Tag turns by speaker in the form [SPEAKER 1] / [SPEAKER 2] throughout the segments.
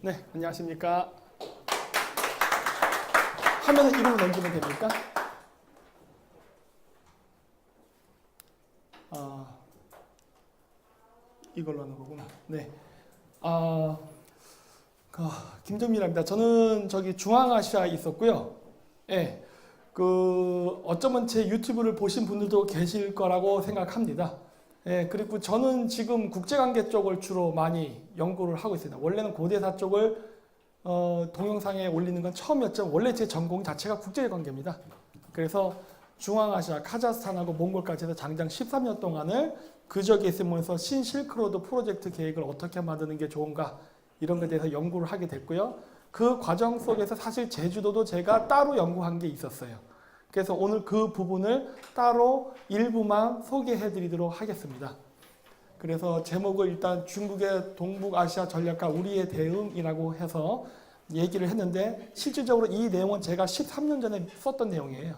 [SPEAKER 1] 네, 안녕하십니까. 화면을 이름을 넘기면 됩니까? 이걸로 하는 거구나. 네. 김정민입니다. 저는 저기 중앙아시아에 있었고요. 예. 어쩌면 제 유튜브를 보신 분들도 계실 거라고 생각합니다. 예, 그리고 저는 지금 국제관계 쪽을 주로 많이 연구를 하고 있습니다. 원래는 고대사 쪽을 동영상에 올리는 건 처음이었죠. 원래 제 전공 자체가 국제관계입니다. 그래서 중앙아시아, 카자흐스탄하고 몽골까지 해서 장장 13년 동안을 그 지역에 있으면서 신실크로드 프로젝트 계획을 어떻게 만드는 게 좋은가 이런 것에 대해서 연구를 하게 됐고요. 그 과정 속에서 사실 제주도도 제가 따로 연구한 게 있었어요. 그래서 오늘 그 부분을 따로 일부만 소개해 드리도록 하겠습니다. 그래서 제목을 일단 중국의 동북아시아 전략과 우리의 대응이라고 해서 얘기를 했는데 실질적으로 이 내용은 제가 13년 전에 썼던 내용이에요.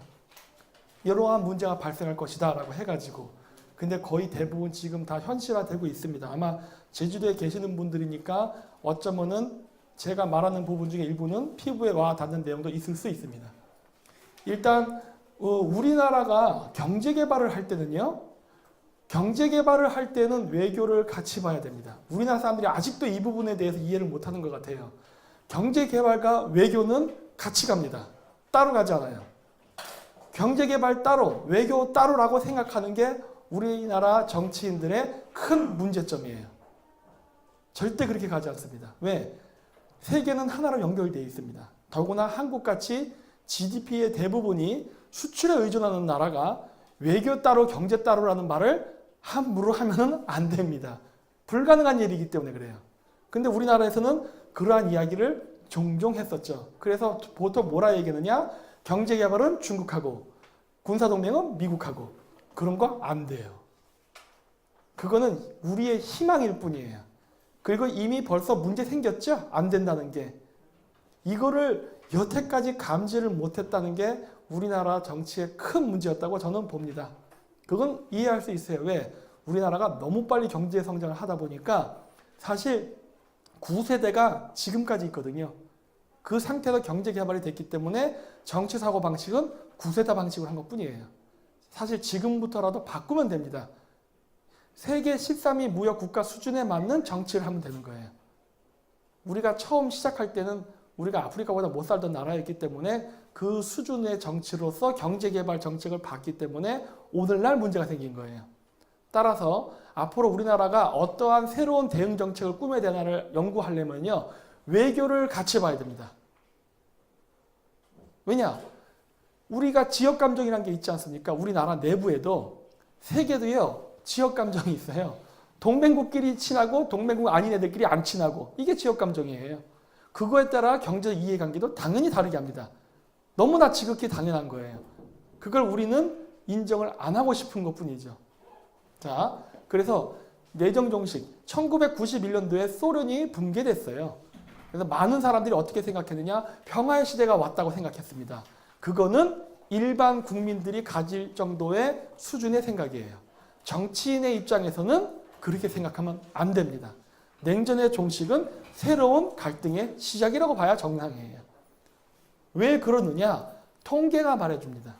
[SPEAKER 1] 이러한 문제가 발생할 것이다 라고 해가지고 근데 거의 대부분 지금 다 현실화되고 있습니다. 아마 제주도에 계시는 분들이니까 어쩌면은 제가 말하는 부분 중에 일부는 피부에 와 닿는 내용도 있을 수 있습니다. 일단 우리나라가 경제개발을 할 때는요. 경제개발을 할 때는 외교를 같이 봐야 됩니다. 우리나라 사람들이 아직도 이 부분에 대해서 이해를 못하는 것 같아요. 경제개발과 외교는 같이 갑니다. 따로 가지 않아요. 경제개발 따로, 외교 따로라고 생각하는 게 우리나라 정치인들의 큰 문제점이에요. 절대 그렇게 가지 않습니다. 왜? 세계는 하나로 연결되어 있습니다. 더구나 한국같이 GDP의 대부분이 수출에 의존하는 나라가 외교 따로 경제 따로라는 말을 함부로 하면 안 됩니다. 불가능한 일이기 때문에 그래요. 근데 우리나라에서는 그러한 이야기를 종종 했었죠. 그래서 보통 뭐라 얘기하느냐? 경제개발은 중국하고 군사동맹은 미국하고 그런 거 안 돼요. 그거는 우리의 희망일 뿐이에요. 그리고 이미 벌써 문제 생겼죠? 안 된다는 게. 이거를 여태까지 감지를 못했다는 게 우리나라 정치의 큰 문제였다고 저는 봅니다. 그건 이해할 수 있어요. 왜? 우리나라가 너무 빨리 경제 성장을 하다 보니까 사실 9세대가 지금까지 있거든요. 그 상태로 경제 개발이 됐기 때문에 정치 사고 방식은 9세대 방식으로 한 것뿐이에요. 사실 지금부터라도 바꾸면 됩니다. 세계 13위 무역 국가 수준에 맞는 정치를 하면 되는 거예요. 우리가 처음 시작할 때는 우리가 아프리카보다 못 살던 나라였기 때문에 그 수준의 정치로서 경제개발 정책을 봤기 때문에 오늘날 문제가 생긴 거예요. 따라서 앞으로 우리나라가 어떠한 새로운 대응 정책을 꾸며야 되나를 연구하려면요. 외교를 같이 봐야 됩니다. 왜냐? 우리가 지역감정이라는 게 있지 않습니까? 우리나라 내부에도 세계도요. 지역감정이 있어요. 동맹국끼리 친하고 동맹국 아닌 애들끼리 안 친하고 이게 지역감정이에요. 그거에 따라 경제 이해관계도 당연히 다르게 합니다. 너무나 지극히 당연한 거예요. 그걸 우리는 인정을 안 하고 싶은 것뿐이죠. 자, 그래서 내정정식 1991년도에 소련이 붕괴됐어요. 그래서 많은 사람들이 어떻게 생각했느냐? 평화의 시대가 왔다고 생각했습니다. 그거는 일반 국민들이 가질 정도의 수준의 생각이에요. 정치인의 입장에서는 그렇게 생각하면 안 됩니다. 냉전의 종식은 새로운 갈등의 시작이라고 봐야 정상이에요. 왜 그러느냐? 통계가 말해줍니다.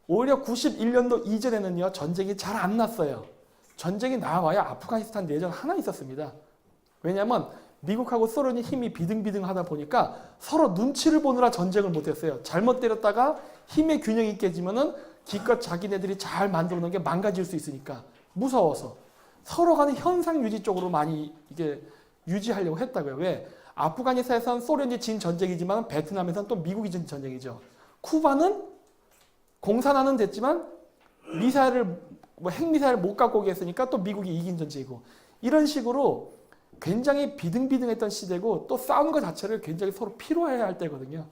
[SPEAKER 1] 오히려 91년도 이전에는요, 전쟁이 잘 안 났어요. 전쟁이 나와야 아프가니스탄 내전 하나 있었습니다. 왜냐하면 미국하고 소련이 힘이 비등비등하다 보니까 서로 눈치를 보느라 전쟁을 못했어요. 잘못 때렸다가 힘의 균형이 깨지면은 기껏 자기네들이 잘 만들어 놓은 게 망가질 수 있으니까 무서워서 서로 간의 현상 유지 쪽으로 많이 이게 유지하려고 했다고요. 왜? 아프가니스탄에서는 소련이 진 전쟁이지만 베트남에서는 또 미국이 진 전쟁이죠. 쿠바는 공산화는 됐지만 미사일을 뭐 핵미사일 못 갖고 오겠으니까 또 미국이 이긴 전쟁이고 이런 식으로 굉장히 비등비등했던 시대고 또 싸우는 것 자체를 굉장히 서로 필요해야 할 때거든요.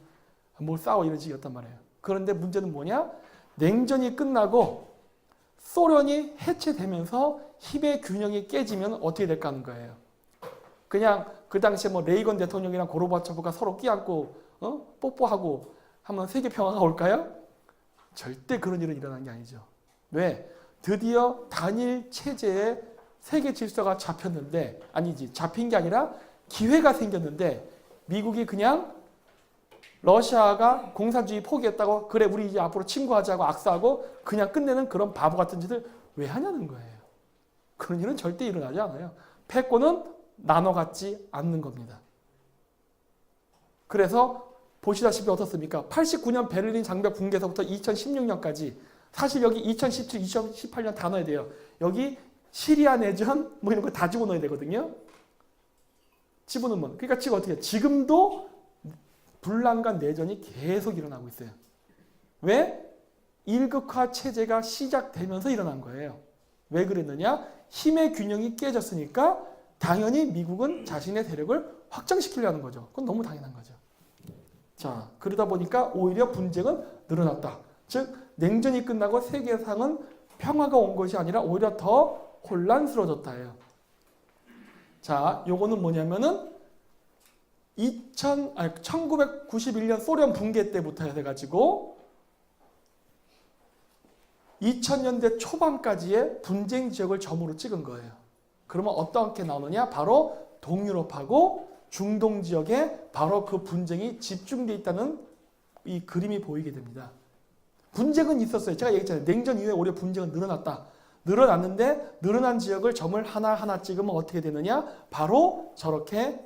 [SPEAKER 1] 뭘 싸워 이런 식이었단 말이에요. 그런데 문제는 뭐냐? 냉전이 끝나고 소련이 해체되면서 힘의 균형이 깨지면 어떻게 될까 하는 거예요. 그냥 그 당시에 뭐 레이건 대통령이랑 고르바초프가 서로 끼안고 뽀뽀하고 하면 세계 평화가 올까요? 절대 그런 일은 일어난 게 아니죠. 왜? 드디어 단일 체제의 세계 질서가 잡혔는데 아니지 잡힌 게 아니라 기회가 생겼는데 미국이 그냥 러시아가 공산주의 포기했다고 그래 우리 이제 앞으로 친구하자고 악수하고 그냥 끝내는 그런 바보 같은 짓을 왜 하냐는 거예요. 그런 일은 절대 일어나지 않아요. 패권은 나눠 갖지 않는 겁니다. 그래서 보시다시피 어떻습니까? 89년 베를린 장벽 붕괴에서부터 2016년까지 사실 여기 2017, 2018년 다 넣어야 돼요. 여기 시리아 내전 뭐 이런 거 다 집어넣어야 되거든요. 집어넣으면 그러니까 지금 어떻게 해요? 지금도 분란과 내전이 계속 일어나고 있어요. 왜? 일극화 체제가 시작되면서 일어난 거예요. 왜 그랬느냐? 힘의 균형이 깨졌으니까 당연히 미국은 자신의 대륙을 확장시키려는 거죠. 그건 너무 당연한 거죠. 자, 그러다 보니까 오히려 분쟁은 늘어났다. 즉 냉전이 끝나고 세계상은 평화가 온 것이 아니라 오히려 더 혼란스러워졌다예요. 자, 요거는 뭐냐면은 1991년 소련 붕괴 때부터 해가지고 2000년대 초반까지의 분쟁 지역을 점으로 찍은 거예요. 그러면 어떻게 나오느냐? 바로 동유럽하고 중동 지역에 바로 그 분쟁이 집중되어 있다는 이 그림이 보이게 됩니다. 분쟁은 있었어요. 제가 얘기했잖아요. 냉전 이후에 오히려 분쟁은 늘어났다. 늘어났는데 늘어난 지역을 점을 하나하나 찍으면 어떻게 되느냐? 바로 저렇게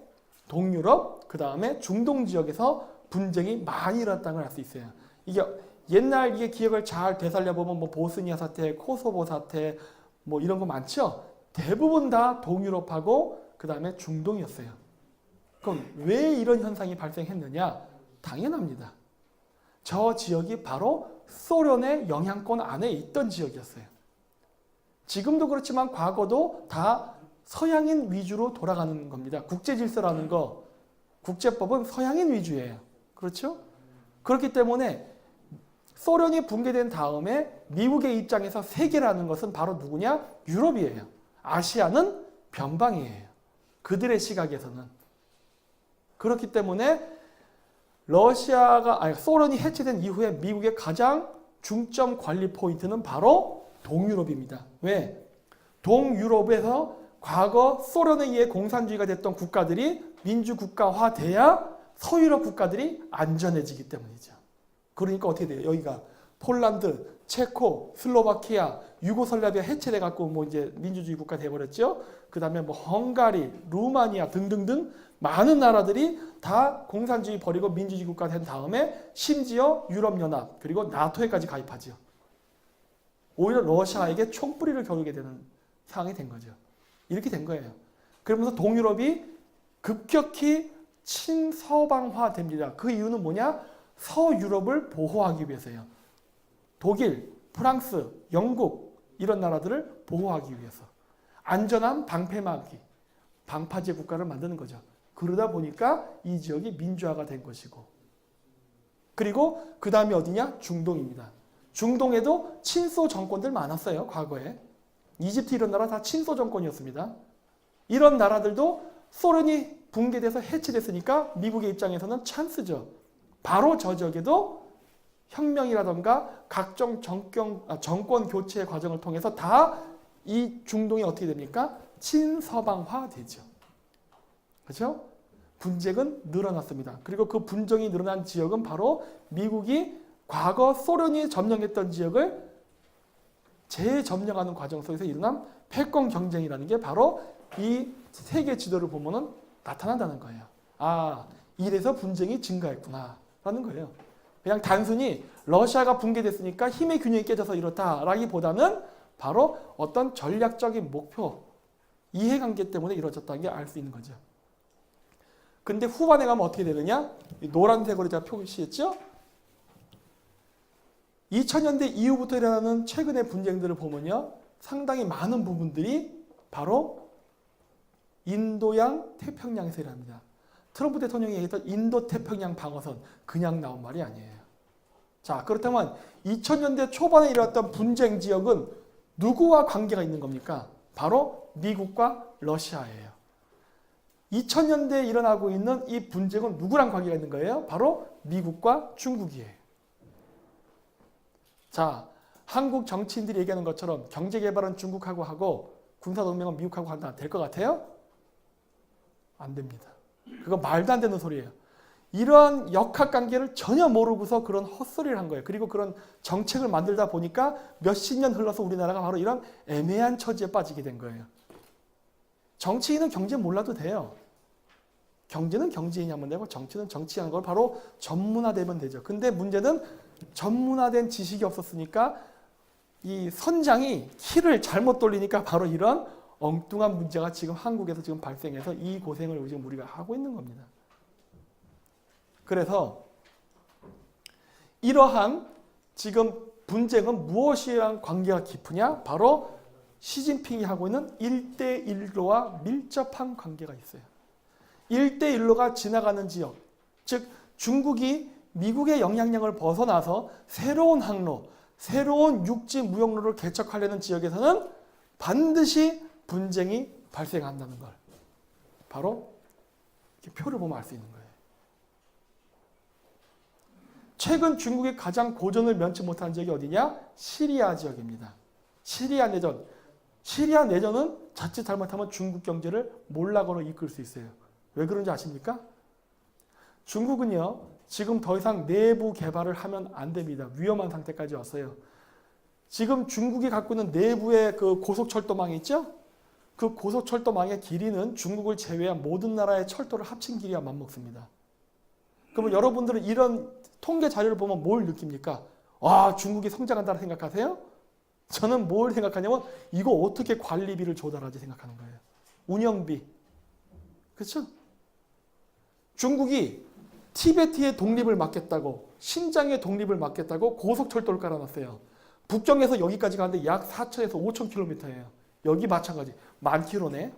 [SPEAKER 1] 동유럽, 그 다음에 중동 지역에서 분쟁이 많이 일어났다는 걸 알 수 있어요. 이게 옛날 이게 기억을 잘 되살려보면 뭐 보스니아 사태, 코소보 사태 뭐 이런 거 많죠? 대부분 다 동유럽하고 그 다음에 중동이었어요. 그럼 왜 이런 현상이 발생했느냐? 당연합니다. 저 지역이 바로 소련의 영향권 안에 있던 지역이었어요. 지금도 그렇지만 과거도 다 서양인 위주로 돌아가는 겁니다. 국제질서라는 거, 국제법은 서양인 위주예요. 그렇죠? 그렇기 때문에 소련이 붕괴된 다음에 미국의 입장에서 세계라는 것은 바로 누구냐? 유럽이에요. 아시아는 변방이에요. 그들의 시각에서는. 그렇기 때문에 소련이 해체된 이후에 미국의 가장 중점 관리 포인트는 바로 동유럽입니다. 왜? 동유럽에서 과거 소련에 의해 공산주의가 됐던 국가들이 민주국가화돼야 서유럽 국가들이 안전해지기 때문이죠. 그러니까 어떻게 돼요? 여기가 폴란드, 체코, 슬로바키아, 유고슬라비아 해체돼 갖고 뭐 이제 민주주의 국가 돼 버렸죠. 그다음에 뭐 헝가리, 루마니아 등등등 많은 나라들이 다 공산주의 버리고 민주주의 국가 된 다음에 심지어 유럽 연합 그리고 나토에까지 가입하죠. 오히려 러시아에게 총뿌리를 겨누게 되는 상황이 된 거죠. 이렇게 된 거예요. 그러면서 동유럽이 급격히 친서방화 됩니다. 그 이유는 뭐냐? 서유럽을 보호하기 위해서예요. 독일, 프랑스, 영국 이런 나라들을 보호하기 위해서. 안전한 방패막이, 방파제 국가를 만드는 거죠. 그러다 보니까 이 지역이 민주화가 된 것이고. 그리고 그 다음이 어디냐? 중동입니다. 중동에도 친소 정권들 많았어요. 과거에. 이집트 이런 나라 다 친소 정권이었습니다. 이런 나라들도 소련이 붕괴돼서 해체됐으니까 미국의 입장에서는 찬스죠. 바로 저 지역에도 혁명이라던가 각종 정권 교체 과정을 통해서 다 이 중동이 어떻게 됩니까? 친서방화 되죠. 그렇죠? 분쟁은 늘어났습니다. 그리고 그 분쟁이 늘어난 지역은 바로 미국이 과거 소련이 점령했던 지역을 재점령하는 과정 속에서 일어난 패권 경쟁이라는 게 바로 이 세계 지도를 보면은 나타난다는 거예요. 아, 이래서 분쟁이 증가했구나 라는 거예요. 그냥 단순히 러시아가 붕괴됐으니까 힘의 균형이 깨져서 이렇다라기보다는 바로 어떤 전략적인 목표, 이해관계 때문에 이루어졌다는 게 알 수 있는 거죠. 근데 후반에 가면 어떻게 되느냐? 노란색으로 제가 표시했죠? 2000년대 이후부터 일어나는 최근의 분쟁들을 보면요. 상당히 많은 부분들이 바로 인도양 태평양에서 일합니다. 트럼프 대통령이 얘기했던 인도 태평양 방어선 그냥 나온 말이 아니에요. 자, 그렇다면 2000년대 초반에 일어났던 분쟁 지역은 누구와 관계가 있는 겁니까? 바로 미국과 러시아예요. 2000년대에 일어나고 있는 이 분쟁은 누구랑 관계가 있는 거예요? 바로 미국과 중국이에요. 자, 한국 정치인들이 얘기하는 것처럼 경제개발은 중국하고 하고 군사동맹은 미국하고 한다. 될 것 같아요? 안 됩니다. 그거 말도 안 되는 소리예요. 이러한 역학관계를 전혀 모르고서 그런 헛소리를 한 거예요. 그리고 그런 정책을 만들다 보니까 몇십 년 흘러서 우리나라가 바로 이런 애매한 처지에 빠지게 된 거예요. 정치인은 경제 몰라도 돼요. 경제는 경제인이 하면 되고 정치는 정치하는 걸 바로 전문화되면 되죠. 근데 문제는 전문화된 지식이 없었으니까 이 선장이 키를 잘못 돌리니까 바로 이런 엉뚱한 문제가 지금 한국에서 지금 발생해서 이 고생을 지금 우리가 하고 있는 겁니다. 그래서 이러한 지금 분쟁은 무엇이랑 관계가 깊으냐? 바로 시진핑이 하고 있는 1대1로와 밀접한 관계가 있어요. 1대1로가 지나가는 지역, 즉 중국이 미국의 영향력을 벗어나서 새로운 항로, 새로운 육지 무역로를 개척하려는 지역에서는 반드시 분쟁이 발생한다는 걸 바로 이렇게 표를 보면 알 수 있는 거예요. 최근 중국이 가장 고전을 면치 못한 지역이 어디냐? 시리아 지역입니다. 시리아 내전. 시리아 내전은 자칫 잘못하면 중국 경제를 몰락으로 이끌 수 있어요. 왜 그런지 아십니까? 중국은요, 지금 더 이상 내부 개발을 하면 안 됩니다. 위험한 상태까지 왔어요. 지금 중국이 갖고 있는 내부의 그 고속철도망이 있죠? 그 고속철도망의 길이는 중국을 제외한 모든 나라의 철도를 합친 길이와 맞먹습니다. 그러면 여러분들은 이런 통계 자료를 보면 뭘 느낍니까? 와, 중국이 성장한다고 생각하세요? 저는 뭘 생각하냐면 이거 어떻게 관리비를 조달하지 생각하는 거예요. 운영비. 그렇죠? 중국이 티베트의 독립을 막겠다고, 신장의 독립을 막겠다고 고속철도를 깔아놨어요. 북경에서 여기까지 가는데 약 4,000에서 5,000km예요. 여기 마찬가지. 10,000km네.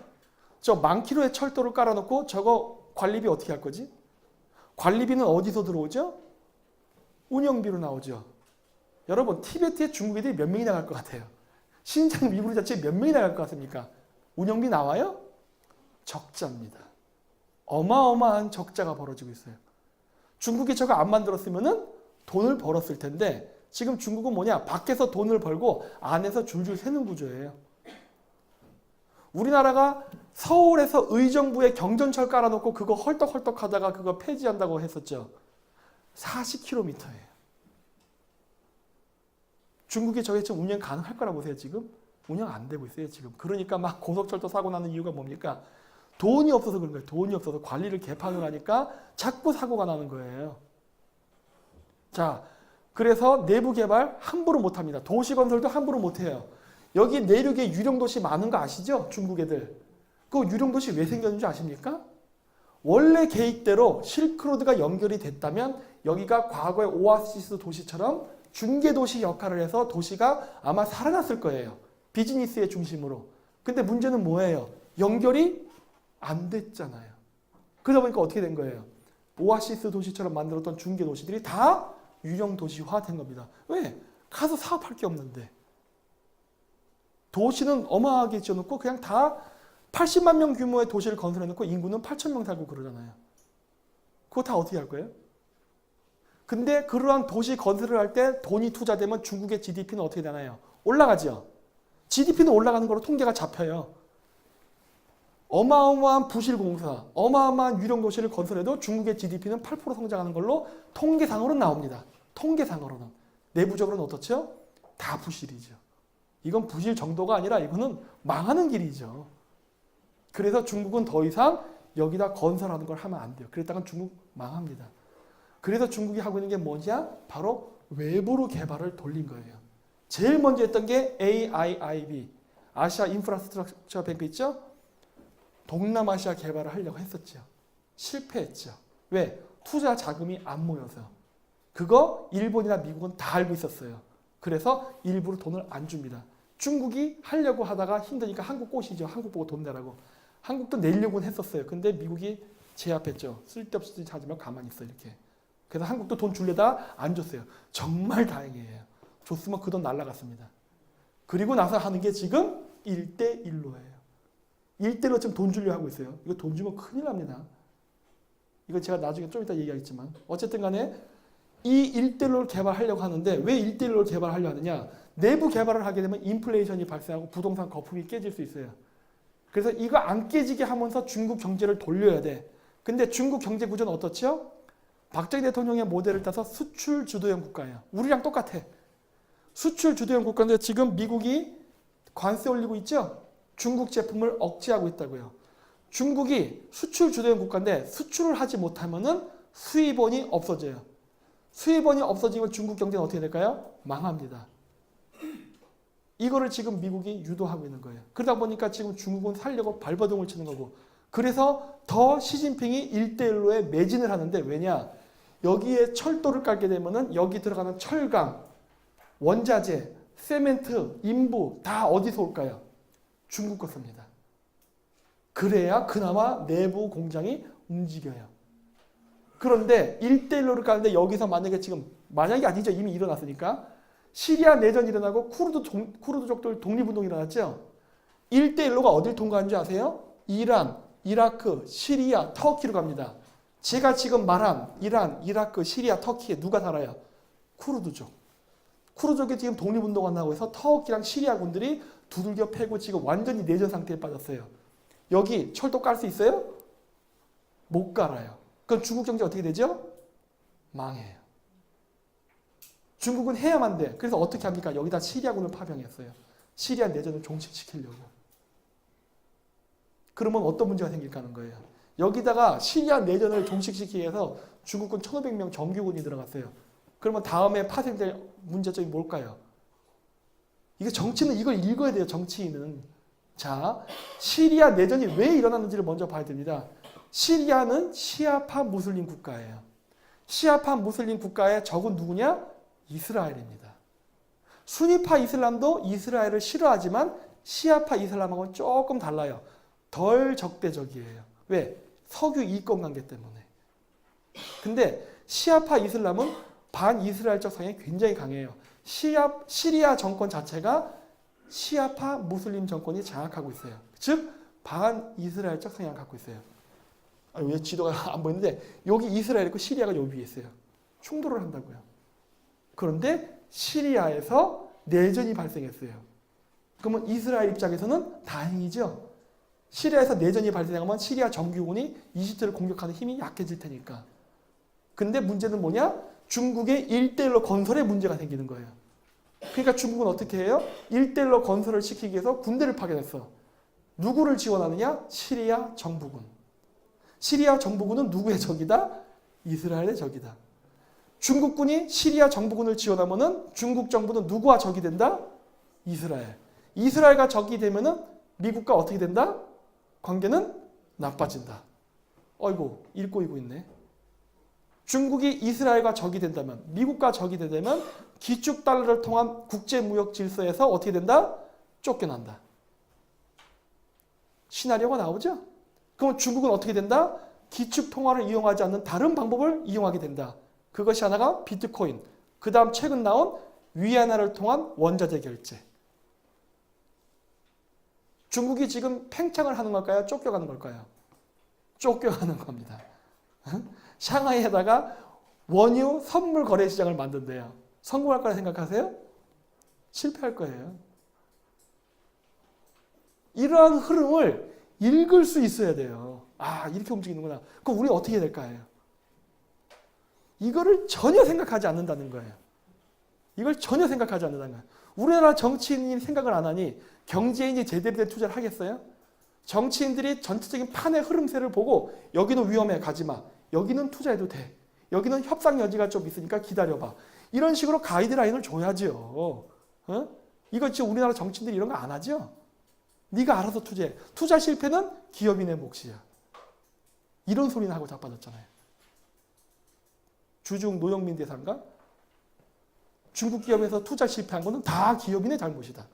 [SPEAKER 1] 저 10,000km의 철도를 깔아놓고 저거 관리비 어떻게 할 거지? 관리비는 어디서 들어오죠? 운영비로 나오죠. 여러분, 티베트에 중국 애들이 몇 명이 나갈 것 같아요? 신장 위구르 자체에 몇 명이 나갈 것 같습니까? 운영비 나와요? 적자입니다. 어마어마한 적자가 벌어지고 있어요. 중국이 저거 안 만들었으면 돈을 벌었을 텐데 지금 중국은 뭐냐? 밖에서 돈을 벌고 안에서 줄줄 새는 구조예요. 우리나라가 서울에서 의정부에 경전철 깔아놓고 그거 헐떡헐떡 하다가 그거 폐지한다고 했었죠. 40km예요. 중국이 저게 지금 운영 가능할 거라고 보세요, 지금? 운영 안 되고 있어요, 지금. 그러니까 막 고속철도 사고 나는 이유가 뭡니까? 돈이 없어서 그런 거예요. 돈이 없어서 관리를 개판을 하니까 자꾸 사고가 나는 거예요. 자, 그래서 내부 개발 함부로 못 합니다. 도시 건설도 함부로 못 해요. 여기 내륙에 유령도시 많은 거 아시죠? 중국 애들. 그 유령도시 왜 생겼는지 아십니까? 원래 계획대로 실크로드가 연결이 됐다면 여기가 과거의 오아시스 도시처럼 중개도시 역할을 해서 도시가 아마 살아났을 거예요. 비즈니스의 중심으로. 근데 문제는 뭐예요? 연결이 안 됐잖아요. 그러다 보니까 어떻게 된 거예요? 오아시스 도시처럼 만들었던 중개도시들이 다 유령도시화 된 겁니다. 왜? 가서 사업할 게 없는데. 도시는 어마하게 지어놓고 그냥 다 80만 명 규모의 도시를 건설해놓고 인구는 8천 명 살고 그러잖아요. 그거 다 어떻게 할 거예요? 근데 그러한 도시 건설을 할 때 돈이 투자되면 중국의 GDP는 어떻게 되나요? 올라가죠. GDP는 올라가는 거로 통계가 잡혀요. 어마어마한 부실공사, 어마어마한 유령도시를 건설해도 중국의 GDP는 8% 성장하는 걸로 통계상으로는 나옵니다. 통계상으로는. 내부적으로는 어떻죠? 다 부실이죠. 이건 부실 정도가 아니라 이거는 망하는 길이죠. 그래서 중국은 더 이상 여기다 건설하는 걸 하면 안 돼요. 그랬다간 중국 망합니다. 그래서 중국이 하고 있는 게 뭐냐? 바로 외부로 개발을 돌린 거예요. 제일 먼저 했던 게 AIIB, 아시아 인프라스트럭처 뱅크 있죠? 동남아시아 개발을 하려고 했었죠. 실패했죠. 왜? 투자 자금이 안 모여서. 그거 일본이나 미국은 다 알고 있었어요. 그래서 일부러 돈을 안 줍니다. 중국이 하려고 하다가 힘드니까 한국 꼬시죠. 한국 보고 돈 내라고. 한국도 내려고는 했었어요. 근데 미국이 제압했죠. 쓸데없이 짓 하지만 가만히 있어 이렇게. 그래서 한국도 돈 줄려다 안 줬어요. 정말 다행이에요. 줬으면 그 돈 날라갔습니다. 그리고 나서 하는 게 지금 1대1로예요. 1대1로 지금 돈 주려 하고 있어요. 이거 돈 주면 큰일 납니다. 이거 제가 나중에 좀 이따 얘기하겠지만 어쨌든 간에 이 1대1로 개발하려고 하는데 왜 1대1로 개발하려고 하느냐. 내부 개발을 하게 되면 인플레이션이 발생하고 부동산 거품이 깨질 수 있어요. 그래서 이거 안 깨지게 하면서 중국 경제를 돌려야 돼. 근데 중국 경제 구조는 어떻죠? 박정희 대통령의 모델을 따서 수출 주도형 국가예요. 우리랑 똑같아. 수출 주도형 국가인데 지금 미국이 관세 올리고 있죠? 중국 제품을 억제하고 있다고요. 중국이 수출 주도형 국가인데 수출을 하지 못하면은 수입원이 없어져요. 수입원이 없어지면 중국 경제는 어떻게 될까요? 망합니다. 이거를 지금 미국이 유도하고 있는 거예요. 그러다 보니까 지금 중국은 살려고 발버둥을 치는 거고 그래서 더 시진핑이 1대1로에 매진을 하는데 왜냐? 여기에 철도를 깔게 되면은 여기 들어가는 철강, 원자재, 세멘트, 인부 다 어디서 올까요? 중국 거 씁니다. 그래야 그나마 내부 공장이 움직여요. 그런데 1대1로를 가는데 여기서 만약이 아니죠. 이미 일어났으니까. 시리아 내전이 일어나고 쿠르드족들 독립운동이 일어났죠. 1대1로가 어딜 통과한 줄 아세요? 이란, 이라크, 시리아, 터키로 갑니다. 제가 지금 말한 이란, 이라크, 시리아, 터키에 누가 살아요? 쿠르드족. 쿠르드족이 지금 독립운동을 하고 해서 터키랑 시리아 군들이 두들겨 패고 지금 완전히 내전 상태에 빠졌어요. 여기 철도 깔 수 있어요? 못 깔아요. 그럼 중국 경제 어떻게 되죠? 망해요. 중국은 해야만 돼. 그래서 어떻게 합니까? 여기다 시리아군을 파병했어요. 시리아 내전을 종식시키려고. 그러면 어떤 문제가 생길까 하는 거예요. 여기다가 시리아 내전을 종식시키기 위해서 중국군 1,500명 정규군이 들어갔어요. 그러면 다음에 파생될 문제점이 뭘까요? 이게 정치는 이걸 읽어야 돼요. 정치인은. 자, 시리아 내전이 왜 일어났는지를 먼저 봐야 됩니다. 시리아는 시아파 무슬림 국가예요. 시아파 무슬림 국가의 적은 누구냐? 이스라엘입니다. 수니파 이슬람도 이스라엘을 싫어하지만 시아파 이슬람하고는 조금 달라요. 덜 적대적이에요. 왜? 석유 이권 관계 때문에. 근데 시아파 이슬람은 반이스라엘적 성향이 굉장히 강해요. 시리아 정권 자체가 시아파 무슬림 정권이 장악하고 있어요. 즉 반이스라엘적 성향을 갖고 있어요. 왜 지도가 안 보이는데 여기 이스라엘 있고 시리아가 여기 위에 있어요. 충돌을 한다고요. 그런데 시리아에서 내전이 발생했어요. 그러면 이스라엘 입장에서는 다행이죠. 시리아에서 내전이 발생하면 시리아 정규군이 이집트를 공격하는 힘이 약해질 테니까. 근데 문제는 뭐냐? 중국의 1대1로 건설에 문제가 생기는 거예요. 그러니까 중국은 어떻게 해요? 1대1로 건설을 시키기 위해서 군대를 파견했어. 누구를 지원하느냐? 시리아 정부군. 시리아 정부군은 누구의 적이다? 이스라엘의 적이다. 중국군이 시리아 정부군을 지원하면은 중국 정부는 누구와 적이 된다? 이스라엘. 이스라엘과 적이 되면은 미국과 어떻게 된다? 관계는 나빠진다. 어이구, 읽고 있네. 중국이 이스라엘과 적이 된다면, 미국과 적이 되면 기축 달러를 통한 국제 무역 질서에서 어떻게 된다? 쫓겨난다. 시나리오가 나오죠? 그럼 중국은 어떻게 된다? 기축 통화를 이용하지 않는 다른 방법을 이용하게 된다. 그것이 하나가 비트코인, 그 다음 최근 나온 위안화를 통한 원자재 결제. 중국이 지금 팽창을 하는 걸까요? 쫓겨가는 걸까요? 쫓겨가는 겁니다. 샹하이에다가 원유 선물 거래 시장을 만든대요. 성공할 거라 생각하세요? 실패할 거예요. 이러한 흐름을 읽을 수 있어야 돼요. 아, 이렇게 움직이는구나. 그럼 우리 어떻게 해야 될까요? 이거를 전혀 생각하지 않는다는 거예요. 이걸 전혀 생각하지 않는다는 거예요. 우리나라 정치인이 생각을 안 하니 경제인이 제대로 된 투자를 하겠어요? 정치인들이 전체적인 판의 흐름세를 보고 여기는 위험해, 가지마. 여기는 투자해도 돼. 여기는 협상 여지가 좀 있으니까 기다려봐. 이런 식으로 가이드라인을 줘야죠. 어? 이거 지금 우리나라 정치인들이 이런 거 안 하죠? 네가 알아서 투자해. 투자 실패는 기업인의 몫이야. 이런 소리는 하고 자빠졌잖아요. 주중 노영민 대사인가? 중국 기업에서 투자 실패한 거는 다 기업인의 잘못이다.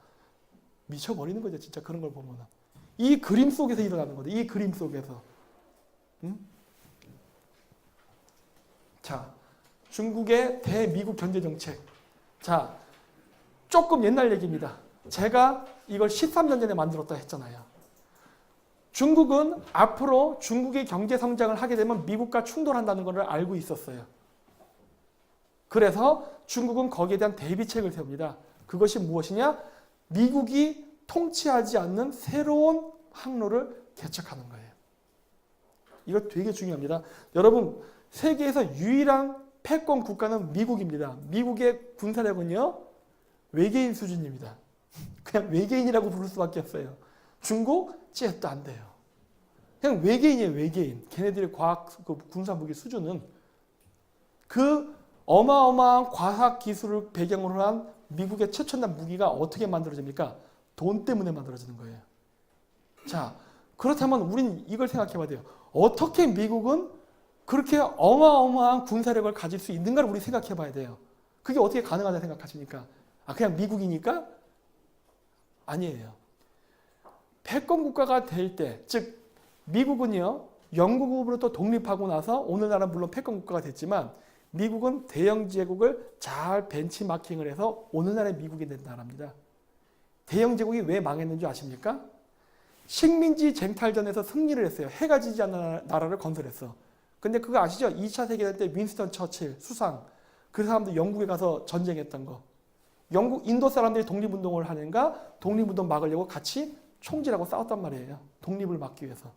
[SPEAKER 1] 미쳐버리는 거죠. 진짜 그런 걸 보면. 이 그림 속에서 일어나는 거죠. 이 그림 속에서. 응? 자, 중국의 대미국 경제정책. 자, 조금 옛날 얘기입니다. 제가 이걸 13년 전에 만들었다 했잖아요. 중국은 앞으로 중국의 경제 성장을 하게 되면 미국과 충돌한다는 것을 알고 있었어요. 그래서 중국은 거기에 대한 대비책을 세웁니다. 그것이 무엇이냐? 미국이 통치하지 않는 새로운 항로를 개척하는 거예요. 이거 되게 중요합니다. 여러분, 세계에서 유일한 패권 국가는 미국입니다. 미국의 군사력은요, 외계인 수준입니다. 그냥 외계인이라고 부를 수밖에 없어요. 중국? 쟤도 안 돼요. 그냥 외계인이에요, 외계인. 걔네들의 과학, 군사 무기 수준은 그 어마어마한 과학 기술을 배경으로 한 미국의 최첨단 무기가 어떻게 만들어집니까? 돈 때문에 만들어지는 거예요. 자, 그렇다면 우린 이걸 생각해 봐야 돼요. 어떻게 미국은 그렇게 어마어마한 군사력을 가질 수 있는가를 우리 생각해 봐야 돼요. 그게 어떻게 가능하다 생각하십니까? 아, 그냥 미국이니까? 아니에요. 패권 국가가 될 때, 즉 미국은요, 영국으로부터 독립하고 나서 오늘날은 물론 패권 국가가 됐지만 미국은 대영 제국을 잘 벤치마킹을 해서 오늘날의 미국이 된 나라입니다. 대영 제국이 왜 망했는지 아십니까? 식민지 쟁탈전에서 승리를 했어요. 해가 지지 않는 나라를 건설했어. 근데 그거 아시죠? 2차 세계대전 때 윈스턴 처칠, 수상, 그 사람들 영국에 가서 전쟁했던 거. 영국, 인도 사람들이 독립운동을 하는가 독립운동 막으려고 같이 총질하고 싸웠단 말이에요. 독립을 막기 위해서.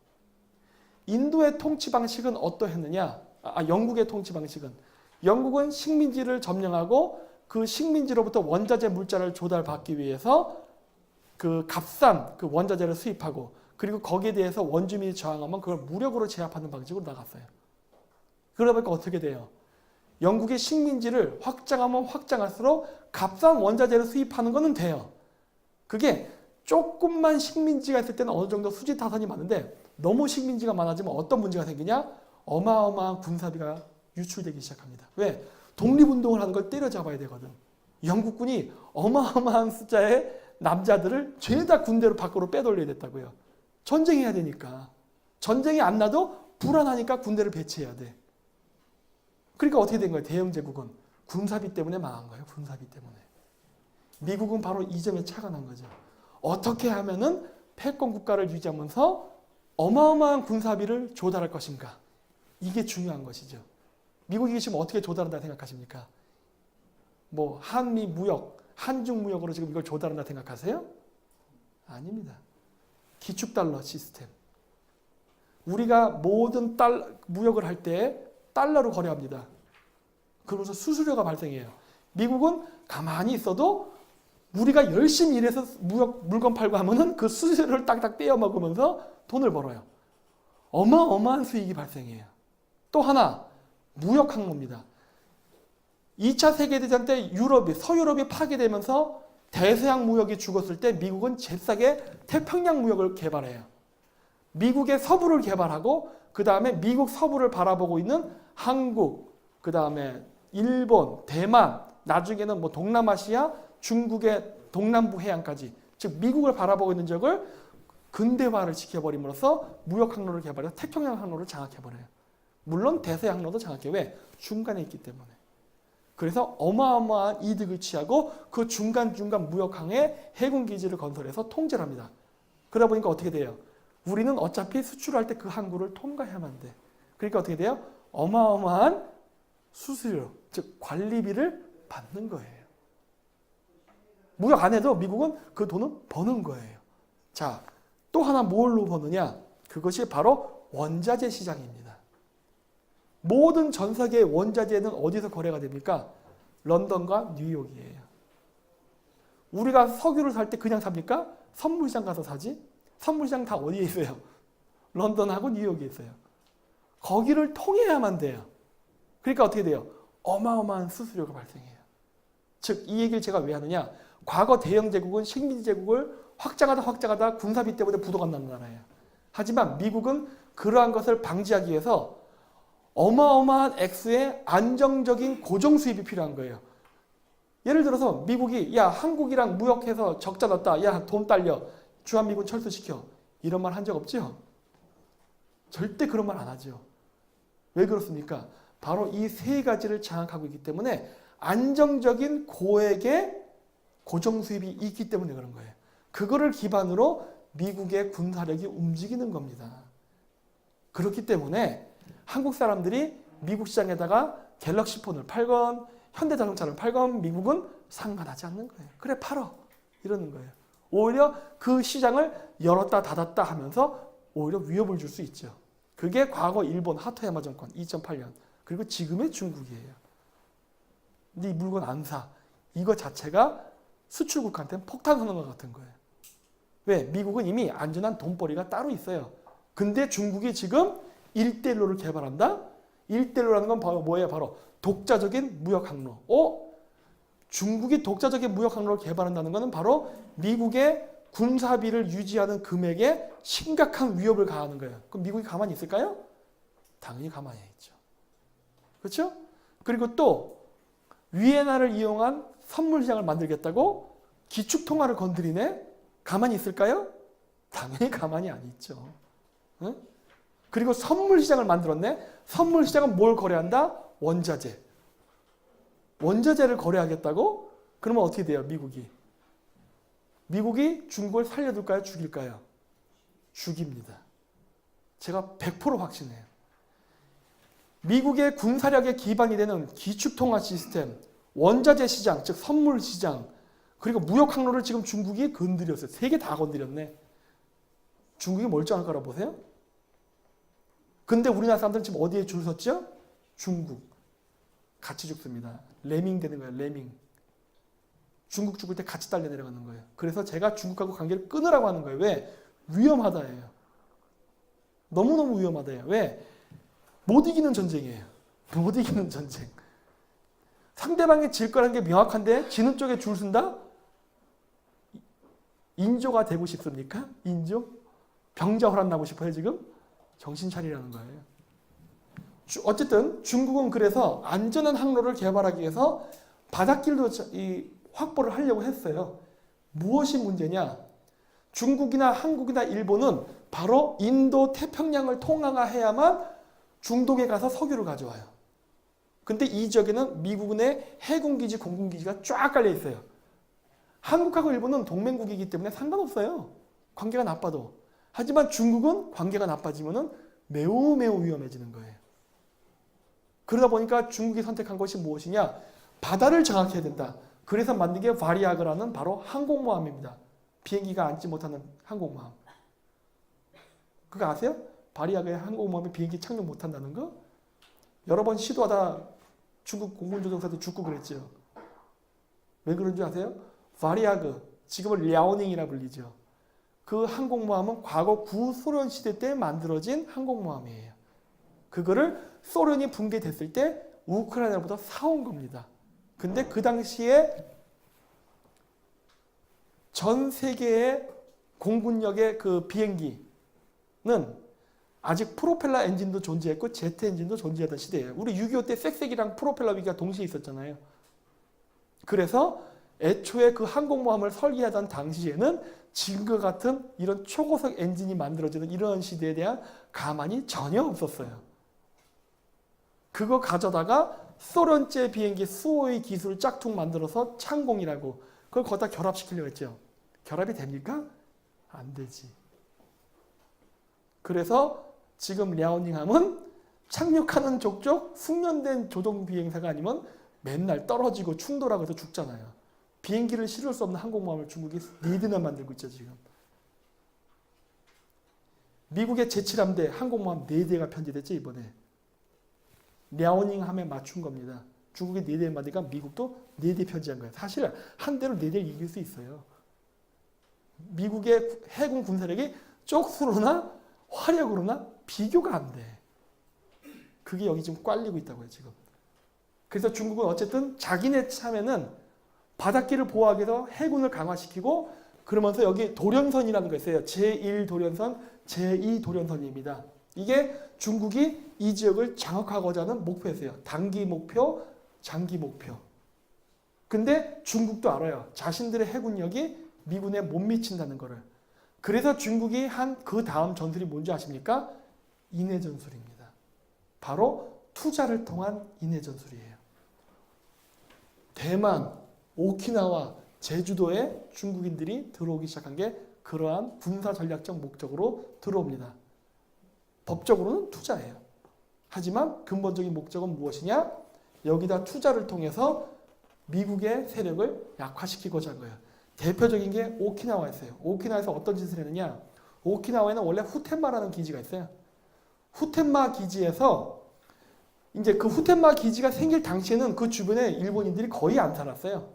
[SPEAKER 1] 인도의 통치 방식은 어떠했느냐? 영국의 통치 방식은 영국은 식민지를 점령하고 그 식민지로부터 원자재 물자를 조달받기 위해서 그 값싼 그 원자재를 수입하고 그리고 거기에 대해서 원주민이 저항하면 그걸 무력으로 제압하는 방식으로 나갔어요. 그러다 보니까 어떻게 돼요? 영국의 식민지를 확장하면 확장할수록 값싼 원자재를 수입하는 거는 돼요. 그게 조금만 식민지가 있을 때는 어느 정도 수지 타산이 많은데 너무 식민지가 많아지면 어떤 문제가 생기냐? 어마어마한 군사비가 유출되기 시작합니다. 왜? 독립운동을 하는 걸 때려잡아야 되거든. 영국군이 어마어마한 숫자의 남자들을 죄다 군대로 밖으로 빼돌려야 됐다고요. 전쟁해야 되니까. 전쟁이 안 나도 불안하니까 군대를 배치해야 돼. 그러니까 어떻게 된 거예요? 대영제국은 군사비 때문에 망한 거예요. 군사비 때문에. 미국은 바로 이 점에 차가 난 거죠. 어떻게 하면은 패권 국가를 유지하면서 어마어마한 군사비를 조달할 것인가. 이게 중요한 것이죠. 미국이 지금 어떻게 조달한다 생각하십니까? 뭐 한미 무역, 한중 무역으로 지금 이걸 조달한다 생각하세요? 아닙니다. 기축달러 시스템. 우리가 모든 무역을 할 때 달러로 거래합니다. 그러면서 수수료가 발생해요. 미국은 가만히 있어도 우리가 열심히 일해서 물건 팔고 하면은 그 수수료를 딱딱 떼어 먹으면서 돈을 벌어요. 어마어마한 수익이 발생해요. 또 하나, 무역 항로입니다. 2차 세계대전 때 서유럽이 파괴되면서 대서양 무역이 죽었을 때 미국은 잽싸게 태평양 무역을 개발해요. 미국의 서부를 개발하고 그 다음에 미국 서부를 바라보고 있는 한국, 그 다음에 일본, 대만, 나중에는 뭐 동남아시아, 중국의 동남부 해안까지 즉 미국을 바라보고 있는 지역을 근대화를 시켜버림으로써 무역 항로를 개발해서 태평양 항로를 장악해버려요. 물론 대서양 항로도 장악해요. 왜? 중간에 있기 때문에. 그래서 어마어마한 이득을 취하고 그 중간중간 무역항에 해군기지를 건설해서 통제를 합니다. 그러다 보니까 어떻게 돼요? 우리는 어차피 수출할 때 그 항구를 통과해야만 돼. 그러니까 어떻게 돼요? 어마어마한 수수료, 즉 관리비를 받는 거예요. 무역 안 해도 미국은 그 돈은 버는 거예요. 자, 또 하나 뭘로 버느냐? 그것이 바로 원자재 시장입니다. 모든 전 세계의 원자재는 어디서 거래가 됩니까? 런던과 뉴욕이에요. 우리가 석유를 살 때 그냥 삽니까? 선물시장 가서 사지? 선물시장 다 어디에 있어요? 런던하고 뉴욕에 있어요. 거기를 통해야만 돼요. 그러니까 어떻게 돼요? 어마어마한 수수료가 발생해요. 즉, 이 얘기를 제가 왜 하느냐? 과거 대영 제국은 식민지 제국을 확장하다 군사비 때문에 부도가 나는 나라예요. 하지만 미국은 그러한 것을 방지하기 위해서 어마어마한 액수의 안정적인 고정 수입이 필요한 거예요. 예를 들어서 미국이 야 한국이랑 무역해서 적자 났다. 야 돈 딸려. 주한미군 철수시켜. 이런 말 한 적 없죠? 절대 그런 말 안 하죠. 왜 그렇습니까? 바로 이 세 가지를 장악하고 있기 때문에 안정적인 고액의 고정 수입이 있기 때문에 그런 거예요. 그거를 기반으로 미국의 군사력이 움직이는 겁니다. 그렇기 때문에 한국 사람들이 미국 시장에다가 갤럭시 폰을 팔건 현대자동차를 팔건 미국은 상관하지 않는 거예요. 그래 팔어 이러는 거예요. 오히려 그 시장을 열었다 닫았다 하면서 오히려 위협을 줄 수 있죠. 그게 과거 일본 하토야마 정권 2008년 그리고 지금의 중국이에요. 네 물건 안 사. 이거 자체가 수출국한테는 폭탄 선언과 같은 거예요. 왜? 미국은 이미 안전한 돈벌이가 따로 있어요. 근데 중국이 지금 1대1로를 개발한다? 1대1로라는 건 바로 뭐예요? 바로 독자적인 무역 항로. 중국이 독자적인 무역 항로를 개발한다는 것은 바로 미국의 군사비를 유지하는 금액에 심각한 위협을 가하는 거예요. 그럼 미국이 가만히 있을까요? 당연히 가만히 있죠. 그렇죠? 그리고 또 위엔화를 이용한 선물 시장을 만들겠다고 기축통화를 건드리네? 가만히 있을까요? 당연히 가만히 안 있죠. 응? 그리고 선물 시장을 만들었네? 선물 시장은 뭘 거래한다? 원자재. 원자재를 거래하겠다고? 그러면 어떻게 돼요? 미국이 중국을 살려둘까요? 죽일까요? 죽입니다. 제가 100% 확신해요. 미국의 군사력의 기반이 되는 기축통화 시스템, 원자재 시장, 즉 선물 시장, 그리고 무역 항로를 지금 중국이 건드렸어요. 세 개 다 건드렸네. 중국이 멀쩡할 거라 보세요? 근데 우리나라 사람들은 지금 어디에 줄 섰죠? 중국. 같이 죽습니다. 레밍 되는 거예요. 레밍. 중국 죽을 때 같이 딸려 내려가는 거예요. 그래서 제가 중국하고 관계를 끊으라고 하는 거예요. 왜? 위험하다예요. 너무너무 위험하다예요. 왜? 못 이기는 전쟁이에요. 못 이기는 전쟁. 상대방이 질 거라는 게 명확한데 지는 쪽에 줄 쓴다? 인조가 되고 싶습니까? 인조? 병자호란 나고 싶어요 지금? 정신 차리라는 거예요. 어쨌든 중국은 그래서 안전한 항로를 개발하기 위해서 바닷길도 확보를 하려고 했어요. 무엇이 문제냐? 중국이나 한국이나 일본은 바로 인도 태평양을 통항해야만 중동에 가서 석유를 가져와요. 근데 이 지역에는 미국의 해군기지, 공군기지가 쫙 깔려 있어요. 한국하고 일본은 동맹국이기 때문에 상관없어요. 관계가 나빠도. 하지만 중국은 관계가 나빠지면 매우 위험해지는 거예요. 그러다 보니까 중국이 선택한 것이 무엇이냐? 바다를 장악해야 된다. 그래서 만든 게 바리아그라는 바로 항공모함입니다. 비행기가 앉지 못하는 항공모함. 그거 아세요? 바리아그의 항공모함이 비행기 착륙 못한다는 거? 여러 번 시도하다 중국 공군조종사도 죽고 그랬죠. 왜 그런 줄 아세요? 바리아그, 지금은 랴오닝이라 불리죠. 그 항공모함은 과거 구소련 시대 때 만들어진 항공모함이에요. 그거를 소련이 붕괴됐을 때 우크라이나로부터 사온 겁니다. 근데 그 당시에 전 세계의 공군력의 그 비행기는 아직 프로펠러 엔진도 존재했고 제트 엔진도 존재하던 시대예요. 우리 6.25 때 쌕쌕이랑 프로펠러 위기가 동시에 있었잖아요. 그래서 애초에 그 항공모함을 설계하던 당시에는 지금과 같은 이런 초고속 엔진이 만들어지는 이런 시대에 대한 가망이 전혀 없었어요. 그거 가져다가 소련제 비행기 수호의 기술 짝퉁 만들어서 창공이라고 그걸 거기다 결합시키려고 했죠. 결합이 됩니까? 안 되지. 그래서 지금 랴오닝함은 착륙하는 족족 숙련된 조종 비행사가 아니면 맨날 떨어지고 충돌하고 해서 죽잖아요. 비행기를 실을 수 없는 항공모함을 중국이 4대나 만들고 있죠 지금. 미국의 제7함대 항공모함 4대가 편제됐죠 이번에. 랴오닝함에 맞춘 겁니다. 중국이 4대 만드니까 미국도 4대 편제한 거예요. 사실 한 대로 4대를 이길 수 있어요. 미국의 해군 군사력이 쪽수로나 화력으로나 비교가 안 돼. 그게 여기 지금 꽐리고 있다고요 지금. 그래서 중국은 어쨌든 자기네 참에는 바닷길을 보호하기 위해서 해군을 강화시키고 그러면서 여기 도련선이라는 거 있어요. 제1도련선, 제2도련선입니다. 이게 중국이 이 지역을 장악하고자 하는 목표였어요. 단기 목표, 장기 목표. 근데 중국도 알아요. 자신들의 해군력이 미군에 못 미친다는 거를. 그래서 중국이 한 그 다음 전술이 뭔지 아십니까? 인해 전술입니다. 바로 투자를 통한 인해 전술이에요. 대만, 오키나와 제주도에 중국인들이 들어오기 시작한 게 그러한 군사 전략적 목적으로 들어옵니다. 법적으로는 투자예요. 하지만 근본적인 목적은 무엇이냐? 여기다 투자를 통해서 미국의 세력을 약화시키고자 한 거예요. 대표적인 게 오키나와였어요. 오키나와에서 어떤 짓을 했느냐? 오키나와에는 원래 후텐마라는 기지가 있어요. 후텐마 기지에서 이제 그 후텐마 기지가 생길 당시에는 그 주변에 일본인들이 거의 안 살았어요.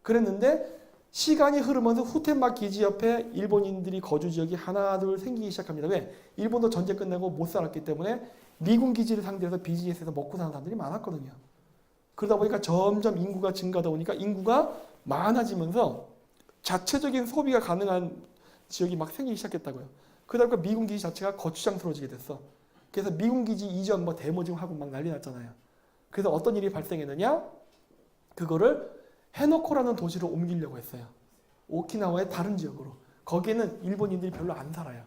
[SPEAKER 1] 그랬는데 시간이 흐르면서 후텐마 기지 옆에 일본인들이 거주 지역이 하나 둘 생기기 시작합니다. 왜? 일본도 전쟁 끝내고 못 살았기 때문에 미군 기지를 상대해서 비즈니스에서 먹고 사는 사람들이 많았거든요. 그러다 보니까 점점 인구가 증가하다 보니까 인구가 많아지면서 자체적인 소비가 가능한 지역이 막 생기기 시작했다고요. 그러다 보니까 미군 기지 자체가 거추장스러워지게 됐어. 그래서 미군 기지 이전 뭐 데모징 하고 막 난리 났잖아요. 그래서 어떤 일이 발생했느냐? 그거를 해노코라는 도시로 옮기려고 했어요. 오키나와의 다른 지역으로. 거기에는 일본인들이 별로 안 살아요.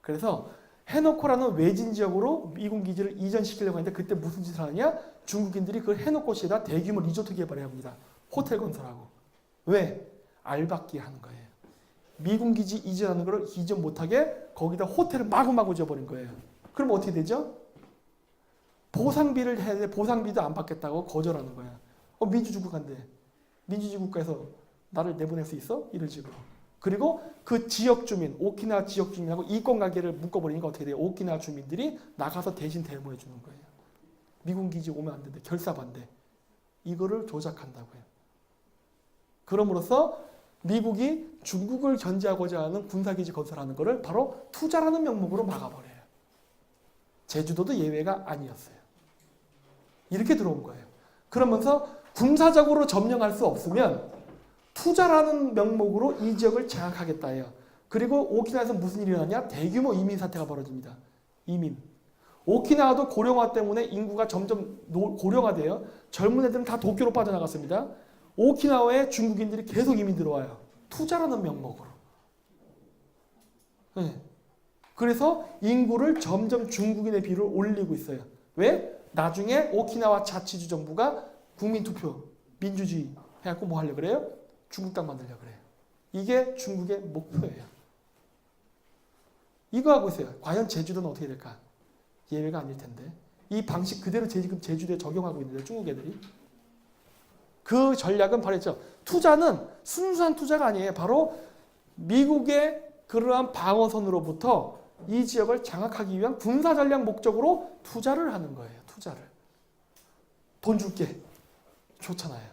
[SPEAKER 1] 그래서 해노코라는 외진 지역으로 미군 기지를 이전시키려고 했는데 그때 무슨 짓을 하느냐? 중국인들이 그 해노코시에다 대규모 리조트 개발을 합니다. 호텔 건설하고. 왜? 알박기 하는 거예요. 미군 기지 이전하는 거를 이전 못하게 거기다 호텔을 마구마구 지어버린 거예요. 그럼 어떻게 되죠? 보상비를 해야 돼. 보상비도 안 받겠다고 거절하는 거야. 민주주의 국가인데. 민주주의 국가에서 나를 내보낼 수 있어? 이런 식으로. 그리고 그 지역 주민, 오키나와 지역 주민하고 이권 관계를 묶어버리니까 어떻게 돼요? 오키나와 주민들이 나가서 대신 대모해 주는 거예요. 미군 기지 오면 안 된대. 결사 반대. 이거를 조작한다고요. 그럼으로써 미국이 중국을 견제하고자 하는 군사기지 건설하는 것을 바로 투자라는 명목으로 막아버려요. 제주도도 예외가 아니었어요. 이렇게 들어온 거예요. 그러면서 군사적으로 점령할 수 없으면 투자라는 명목으로 이 지역을 장악하겠다 해요. 그리고 오키나와에서 무슨 일이 일어나냐? 대규모 이민 사태가 벌어집니다. 이민. 오키나와도 고령화 때문에 인구가 점점 고령화돼요. 젊은 애들은 다 도쿄로 빠져나갔습니다. 오키나와에 중국인들이 계속 이민 들어와요. 투자라는 명목으로. 네. 그래서 인구를 점점 중국인의 비율을 올리고 있어요. 왜? 나중에 오키나와 자치주 정부가 국민투표, 민주주의 해갖고 뭐 하려고 그래요? 중국 땅 만들려고 그래요. 이게 중국의 목표예요. 이거 하고 있어요. 과연 제주도는 어떻게 될까? 예외가 아닐 텐데. 이 방식 그대로 지금 제주도에 적용하고 있는데 중국 애들이. 그 전략은 바로 있죠. 투자는 순수한 투자가 아니에요. 바로 미국의 그러한 방어선으로부터 이 지역을 장악하기 위한 군사 전략 목적으로 투자를 하는 거예요. 투자를. 돈 줄게. 좋잖아요.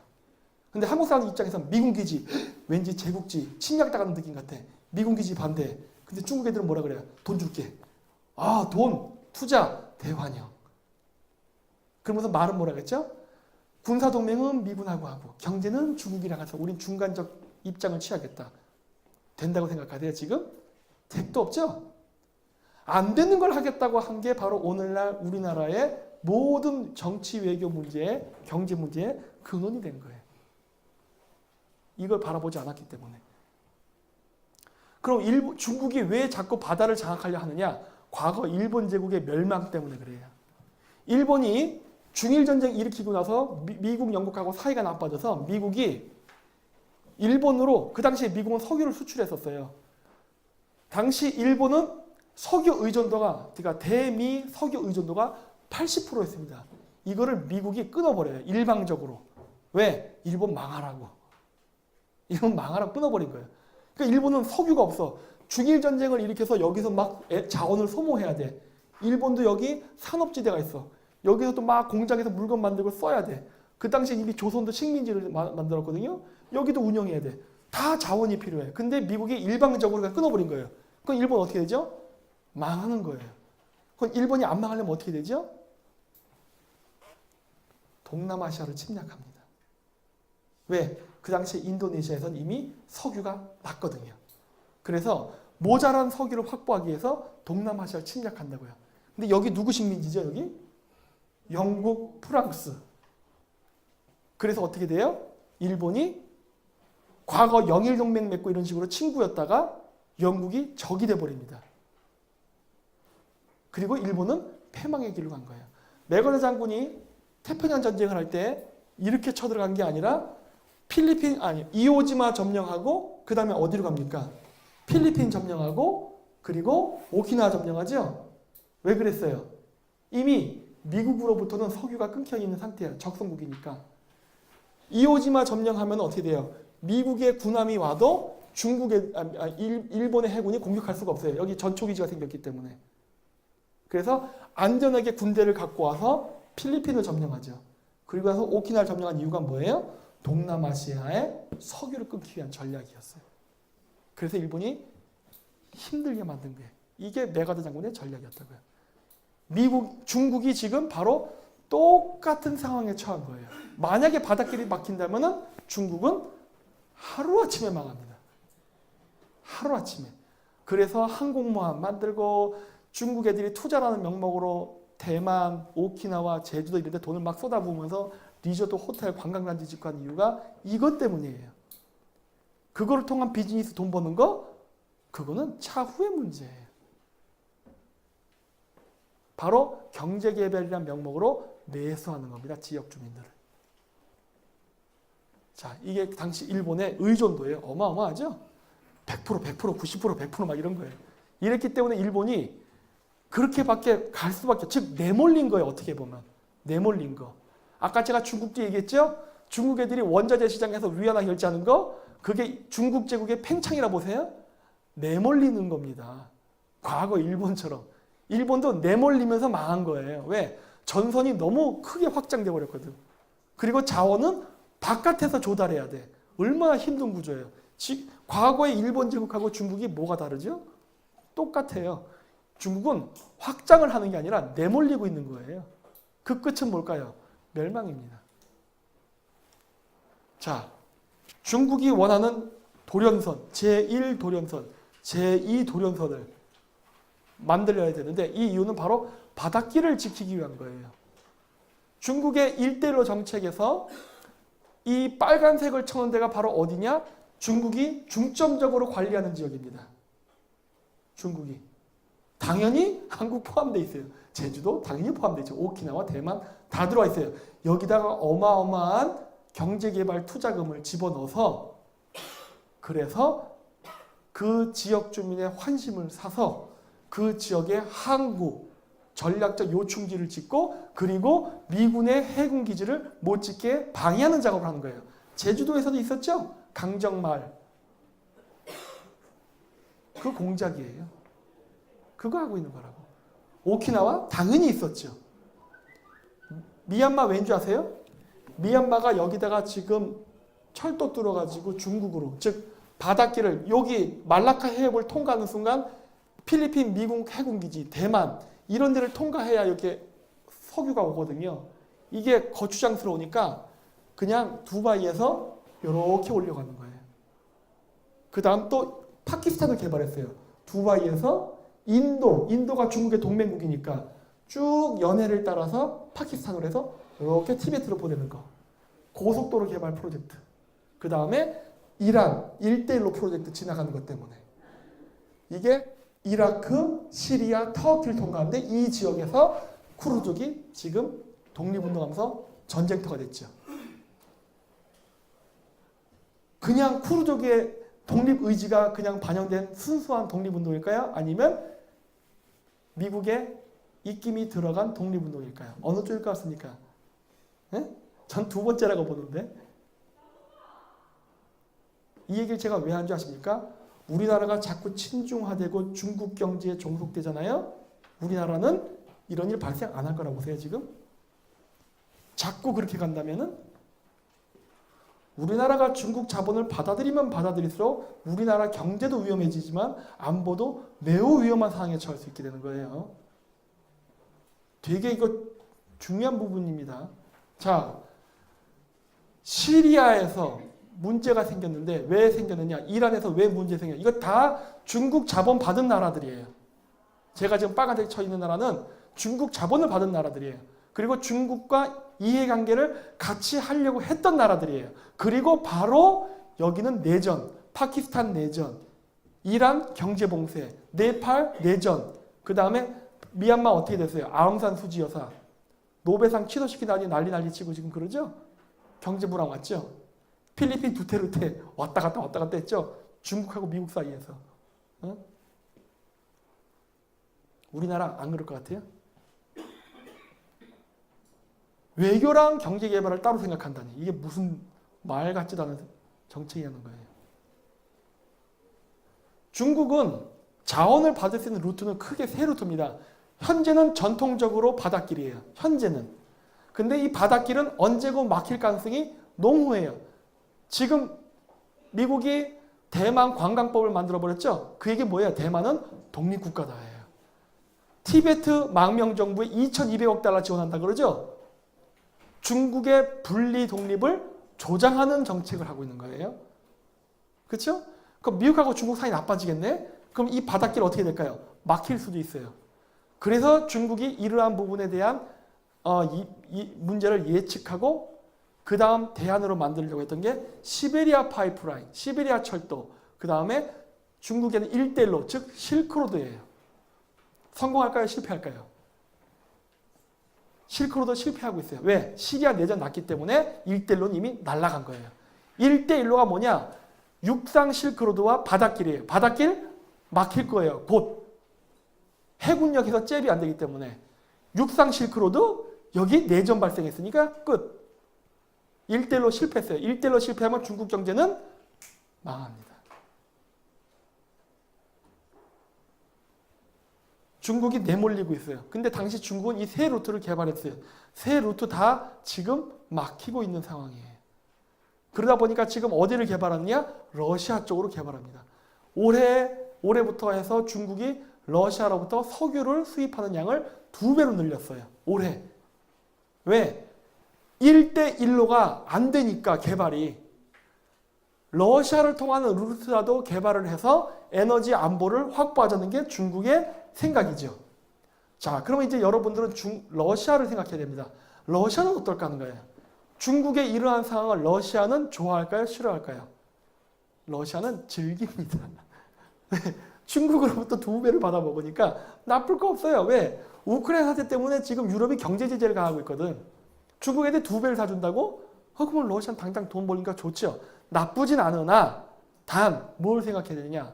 [SPEAKER 1] 근데 한국 사람 입장에서 미군 기지, 왠지 제국지, 침략당하는 느낌 같아. 미군 기지 반대. 근데 중국 애들은 뭐라 그래요? 돈 줄게. 아, 돈, 투자, 대환영. 그러면서 말은 뭐라 그랬죠? 군사동맹은 미군하고 하고 경제는 중국이랑 해서 우린 중간적 입장을 취하겠다. 된다고 생각하세요 지금? 택도 없죠? 안 되는 걸 하겠다고 한 게 바로 오늘날 우리나라의 모든 정치 외교 문제, 경제 문제의 근원이 된 거예요. 이걸 바라보지 않았기 때문에. 그럼 중국이 왜 자꾸 바다를 장악하려 하느냐? 과거 일본 제국의 멸망 때문에 그래요. 일본이 중일전쟁 일으키고 나서 미국, 영국하고 사이가 나빠져서 미국이 일본으로, 그 당시에 미국은 석유를 수출했었어요. 당시 일본은 석유 의존도가, 그러니까 대미 석유 의존도가 80%였습니다. 이거를 미국이 끊어버려요. 일방적으로. 왜? 일본 망하라고. 일본 망하라고 끊어버린 거예요. 그러니까 일본은 석유가 없어. 중일전쟁을 일으켜서 여기서 막 자원을 소모해야 돼. 일본도 여기 산업지대가 있어. 여기서 또 막 공장에서 물건 만들고 써야 돼. 그 당시에 이미 조선도 식민지를 만들었거든요. 여기도 운영해야 돼. 다 자원이 필요해. 근데 미국이 일방적으로 그냥 끊어버린 거예요. 그럼 일본 어떻게 되죠? 망하는 거예요. 그럼 일본이 안 망하려면 어떻게 되죠? 동남아시아를 침략합니다. 왜? 그 당시에 인도네시아에서는 이미 석유가 났거든요. 그래서 모자란 석유를 확보하기 위해서 동남아시아를 침략한다고요. 근데 여기 누구 식민지죠? 여기? 영국, 프랑스. 그래서 어떻게 돼요? 일본이 과거 영일 동맹 맺고 이런 식으로 친구였다가 영국이 적이 돼버립니다. 그리고 일본은 패망의 길로 간 거예요. 메거더 장군이 태평양 전쟁을 할 때 이렇게 쳐들어간 게 아니라 이오지마 점령하고 그 다음에 어디로 갑니까? 필리핀 점령하고 그리고 오키나와 점령하죠? 왜 그랬어요? 이미 미국으로부터는 석유가 끊겨 있는 상태예요. 적성국이니까. 이오지마 점령하면 어떻게 돼요? 미국의 군함이 와도 일본의 해군이 공격할 수가 없어요. 여기 전초기지가 생겼기 때문에. 그래서 안전하게 군대를 갖고 와서 필리핀을 점령하죠. 그리고 나서 오키나와를 점령한 이유가 뭐예요? 동남아시아의 석유를 끊기 위한 전략이었어요. 그래서 일본이 힘들게 만든 거예요. 이게 메가더 장군의 전략이었다고요. 중국이 지금 바로 똑같은 상황에 처한 거예요. 만약에 바닷길이 막힌다면 중국은 하루아침에 망합니다. 하루아침에. 그래서 항공모함 만들고 중국 애들이 투자라는 명목으로 대만, 오키나와, 제주도 이런 데 돈을 막 쏟아부으면서 리조트, 호텔, 관광단지 짓고 한 이유가 이것 때문이에요. 그거를 통한 비즈니스 돈 버는 거? 그거는 차후의 문제예요. 바로 경제개발이라는 명목으로 매수하는 겁니다. 지역 주민들을. 자, 이게 당시 일본의 의존도예요. 어마어마하죠? 100%, 90%, 100%막 이런 거예요. 이랬기 때문에 일본이 그렇게밖에 갈 수밖에, 즉 내몰린 거예요. 어떻게 보면. 내몰린 거. 아까 제가 중국도 얘기했죠? 중국 애들이 원자재 시장에서 위안화 결제하는 거, 그게 중국 제국의 팽창이라 보세요? 내몰리는 겁니다. 과거 일본처럼. 일본도 내몰리면서 망한 거예요. 왜? 전선이 너무 크게 확장돼 버렸거든. 그리고 자원은 바깥에서 조달해야 돼. 얼마나 힘든 구조예요. 과거의 일본 제국하고 중국이 뭐가 다르죠? 똑같아요. 중국은 확장을 하는 게 아니라 내몰리고 있는 거예요. 그 끝은 뭘까요? 멸망입니다. 자, 중국이 원하는 도련선, 제1도련선, 제2도련선을 만들어야 되는데 이 이유는 바로 바닷길을 지키기 위한 거예요. 중국의 일대일로 정책에서 이 빨간색을 쳐놓은 데가 바로 어디냐? 중국이 중점적으로 관리하는 지역입니다. 중국이. 당연히 한국 포함되어 있어요. 제주도 당연히 포함되어 있죠. 오키나와, 대만 다 들어와 있어요. 여기다가 어마어마한 경제개발 투자금을 집어넣어서 그래서 그 지역 주민의 환심을 사서 그 지역에 항구, 전략적 요충지를 짓고 그리고 미군의 해군 기지를 못 짓게 방해하는 작업을 하는 거예요. 제주도에서도 있었죠? 강정말. 그 공작이에요. 그거 하고 있는 거라고. 오키나와 당연히 있었죠. 미얀마 왠지 아세요? 미얀마가 여기다가 지금 철도 뚫어가지고 중국으로, 즉 바닷길을 여기 말라카 해협을 통과하는 순간 필리핀 미국 해군기지, 대만 이런 데를 통과해야 이렇게 석유가 오거든요. 이게 거추장스러우니까 그냥 두바이에서 이렇게 올려가는 거예요. 그 다음 또 파키스탄을 개발했어요. 두바이에서 인도가 중국의 동맹국이니까 쭉 연해를 따라서 파키스탄으로 해서 이렇게 티베트로 보내는 거. 고속도로 개발 프로젝트. 그 다음에 이란 1대1로 프로젝트 지나가는 것 때문에. 이게 이라크, 시리아, 터키를 통과하는데 이 지역에서 쿠르족이 지금 독립운동하면서 전쟁터가 됐죠. 그냥 쿠르족의 독립의지가 그냥 반영된 순수한 독립운동일까요? 아니면 미국의 입김이 들어간 독립운동일까요? 어느 쪽일 것 같습니까? 전 두 번째라고 보는데. 이 얘기를 제가 왜 한 줄 아십니까? 우리나라가 자꾸 친중화되고 중국 경제에 종속되잖아요. 우리나라는 이런 일 발생 안 할 거라고 보세요, 지금? 자꾸 그렇게 간다면은 우리나라가 중국 자본을 받아들이면 받아들일수록 우리나라 경제도 위험해지지만 안보도 매우 위험한 상황에 처할 수 있게 되는 거예요. 되게 이거 중요한 부분입니다. 자, 시리아에서 문제가 생겼는데 왜 생겼느냐? 이란에서 왜 문제 생겼냐? 이거 다 중국 자본 받은 나라들이에요. 제가 지금 빨간색 쳐 있는 나라는 중국 자본을 받은 나라들이에요. 그리고 중국과 이해관계를 같이 하려고 했던 나라들이에요. 그리고 바로 여기는 내전, 파키스탄 내전, 이란 경제봉쇄, 네팔 내전, 그 다음에 미얀마 어떻게 됐어요? 아웅산 수지 여사 노벨상 취소시키다니 난리 치고 지금 그러죠? 경제 불황 왔죠? 필리핀 두테르테 왔다 갔다 했죠? 중국하고 미국 사이에서. 어? 우리나라 안 그럴 것 같아요? 외교랑 경제개발을 따로 생각한다니 이게 무슨 말 같지도 않은 정책이라는 거예요. 중국은 자원을 받을 수 있는 루트는 크게 세 루트입니다. 현재는 전통적으로 바닷길이에요. 현재는. 근데 이 바닷길은 언제고 막힐 가능성이 농후해요. 지금 미국이 대만 관광법을 만들어버렸죠? 그 얘기 뭐예요? 대만은 독립국가다예요. 티베트 망명정부에 2,200억 달러 지원한다 그러죠? 중국의 분리 독립을 조장하는 정책을 하고 있는 거예요. 그렇죠? 그럼 미국하고 중국 사이 나빠지겠네? 그럼 이 바닷길 어떻게 될까요? 막힐 수도 있어요. 그래서 중국이 이러한 부분에 대한 이 문제를 예측하고 그 다음 대안으로 만들려고 했던 게 시베리아 파이프라인, 시베리아 철도, 그 다음에 중국에는 일대일로, 즉 실크로드예요. 성공할까요? 실패할까요? 실크로드 실패하고 있어요. 왜? 시리아 내전 났기 때문에 일대일로는 이미 날아간 거예요. 일대일로가 뭐냐? 육상 실크로드와 바닷길이에요. 바닷길 막힐 거예요. 곧. 해군력에서 잽이 안 되기 때문에. 육상 실크로드 여기 내전 발생했으니까 끝. 일대일로 실패했어요. 일대일로 실패하면 중국 경제는 망합니다. 중국이 내몰리고 있어요. 근데 당시 중국은 이 세 루트를 개발했어요. 세 루트 다 지금 막히고 있는 상황이에요. 그러다 보니까 지금 어디를 개발하느냐? 러시아 쪽으로 개발합니다. 올해부터 해서 중국이 러시아로부터 석유를 수입하는 양을 2배로 늘렸어요. 올해. 왜? 1대1로가 안 되니까 개발이. 러시아를 통하는 루트라도 개발을 해서 에너지 안보를 확보하자는 게 중국의 생각이죠. 자, 그러면 이제 여러분들은 러시아를 생각해야 됩니다. 러시아는 어떨까 하는 거예요. 중국의 이러한 상황을 러시아는 좋아할까요? 싫어할까요? 러시아는 즐깁니다. 중국으로부터 2배를 받아먹으니까 나쁠 거 없어요. 왜? 우크라이나 사태 때문에 지금 유럽이 경제 제재를 가하고 있거든. 중국에게 2배를 사준다고? 그러면 러시아는 당장 돈 벌니까 좋죠. 나쁘진 않으나 단 뭘 생각해야 되느냐.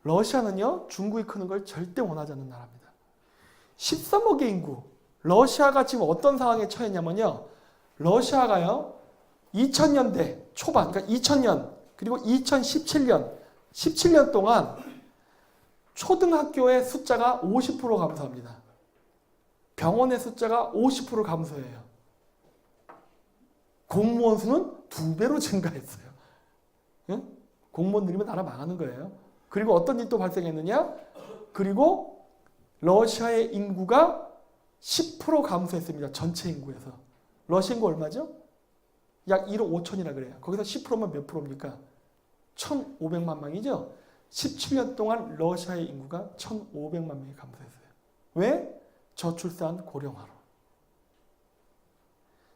[SPEAKER 1] 러시아는요. 중국이 크는 걸 절대 원하지 않는 나라입니다. 13억의 인구. 러시아가 지금 어떤 상황에 처했냐면요. 러시아가요. 2000년대 초반, 그러니까 2000년 그리고 2017년 17년 동안 초등학교의 숫자가 50% 감소합니다. 병원의 숫자가 50% 감소해요. 공무원 수는 2배로 증가했어요. 응? 공무원 늘리면 나라 망하는 거예요. 그리고 어떤 일이 또 발생했느냐? 그리고 러시아의 인구가 10% 감소했습니다. 전체 인구에서. 러시아 인구 얼마죠? 약 1억 5천이라 그래요. 거기서 10%면 몇 프로입니까? 1,500만 명이죠? 17년 동안 러시아의 인구가 1,500만 명이 감소했어요. 왜? 저출산 고령화로.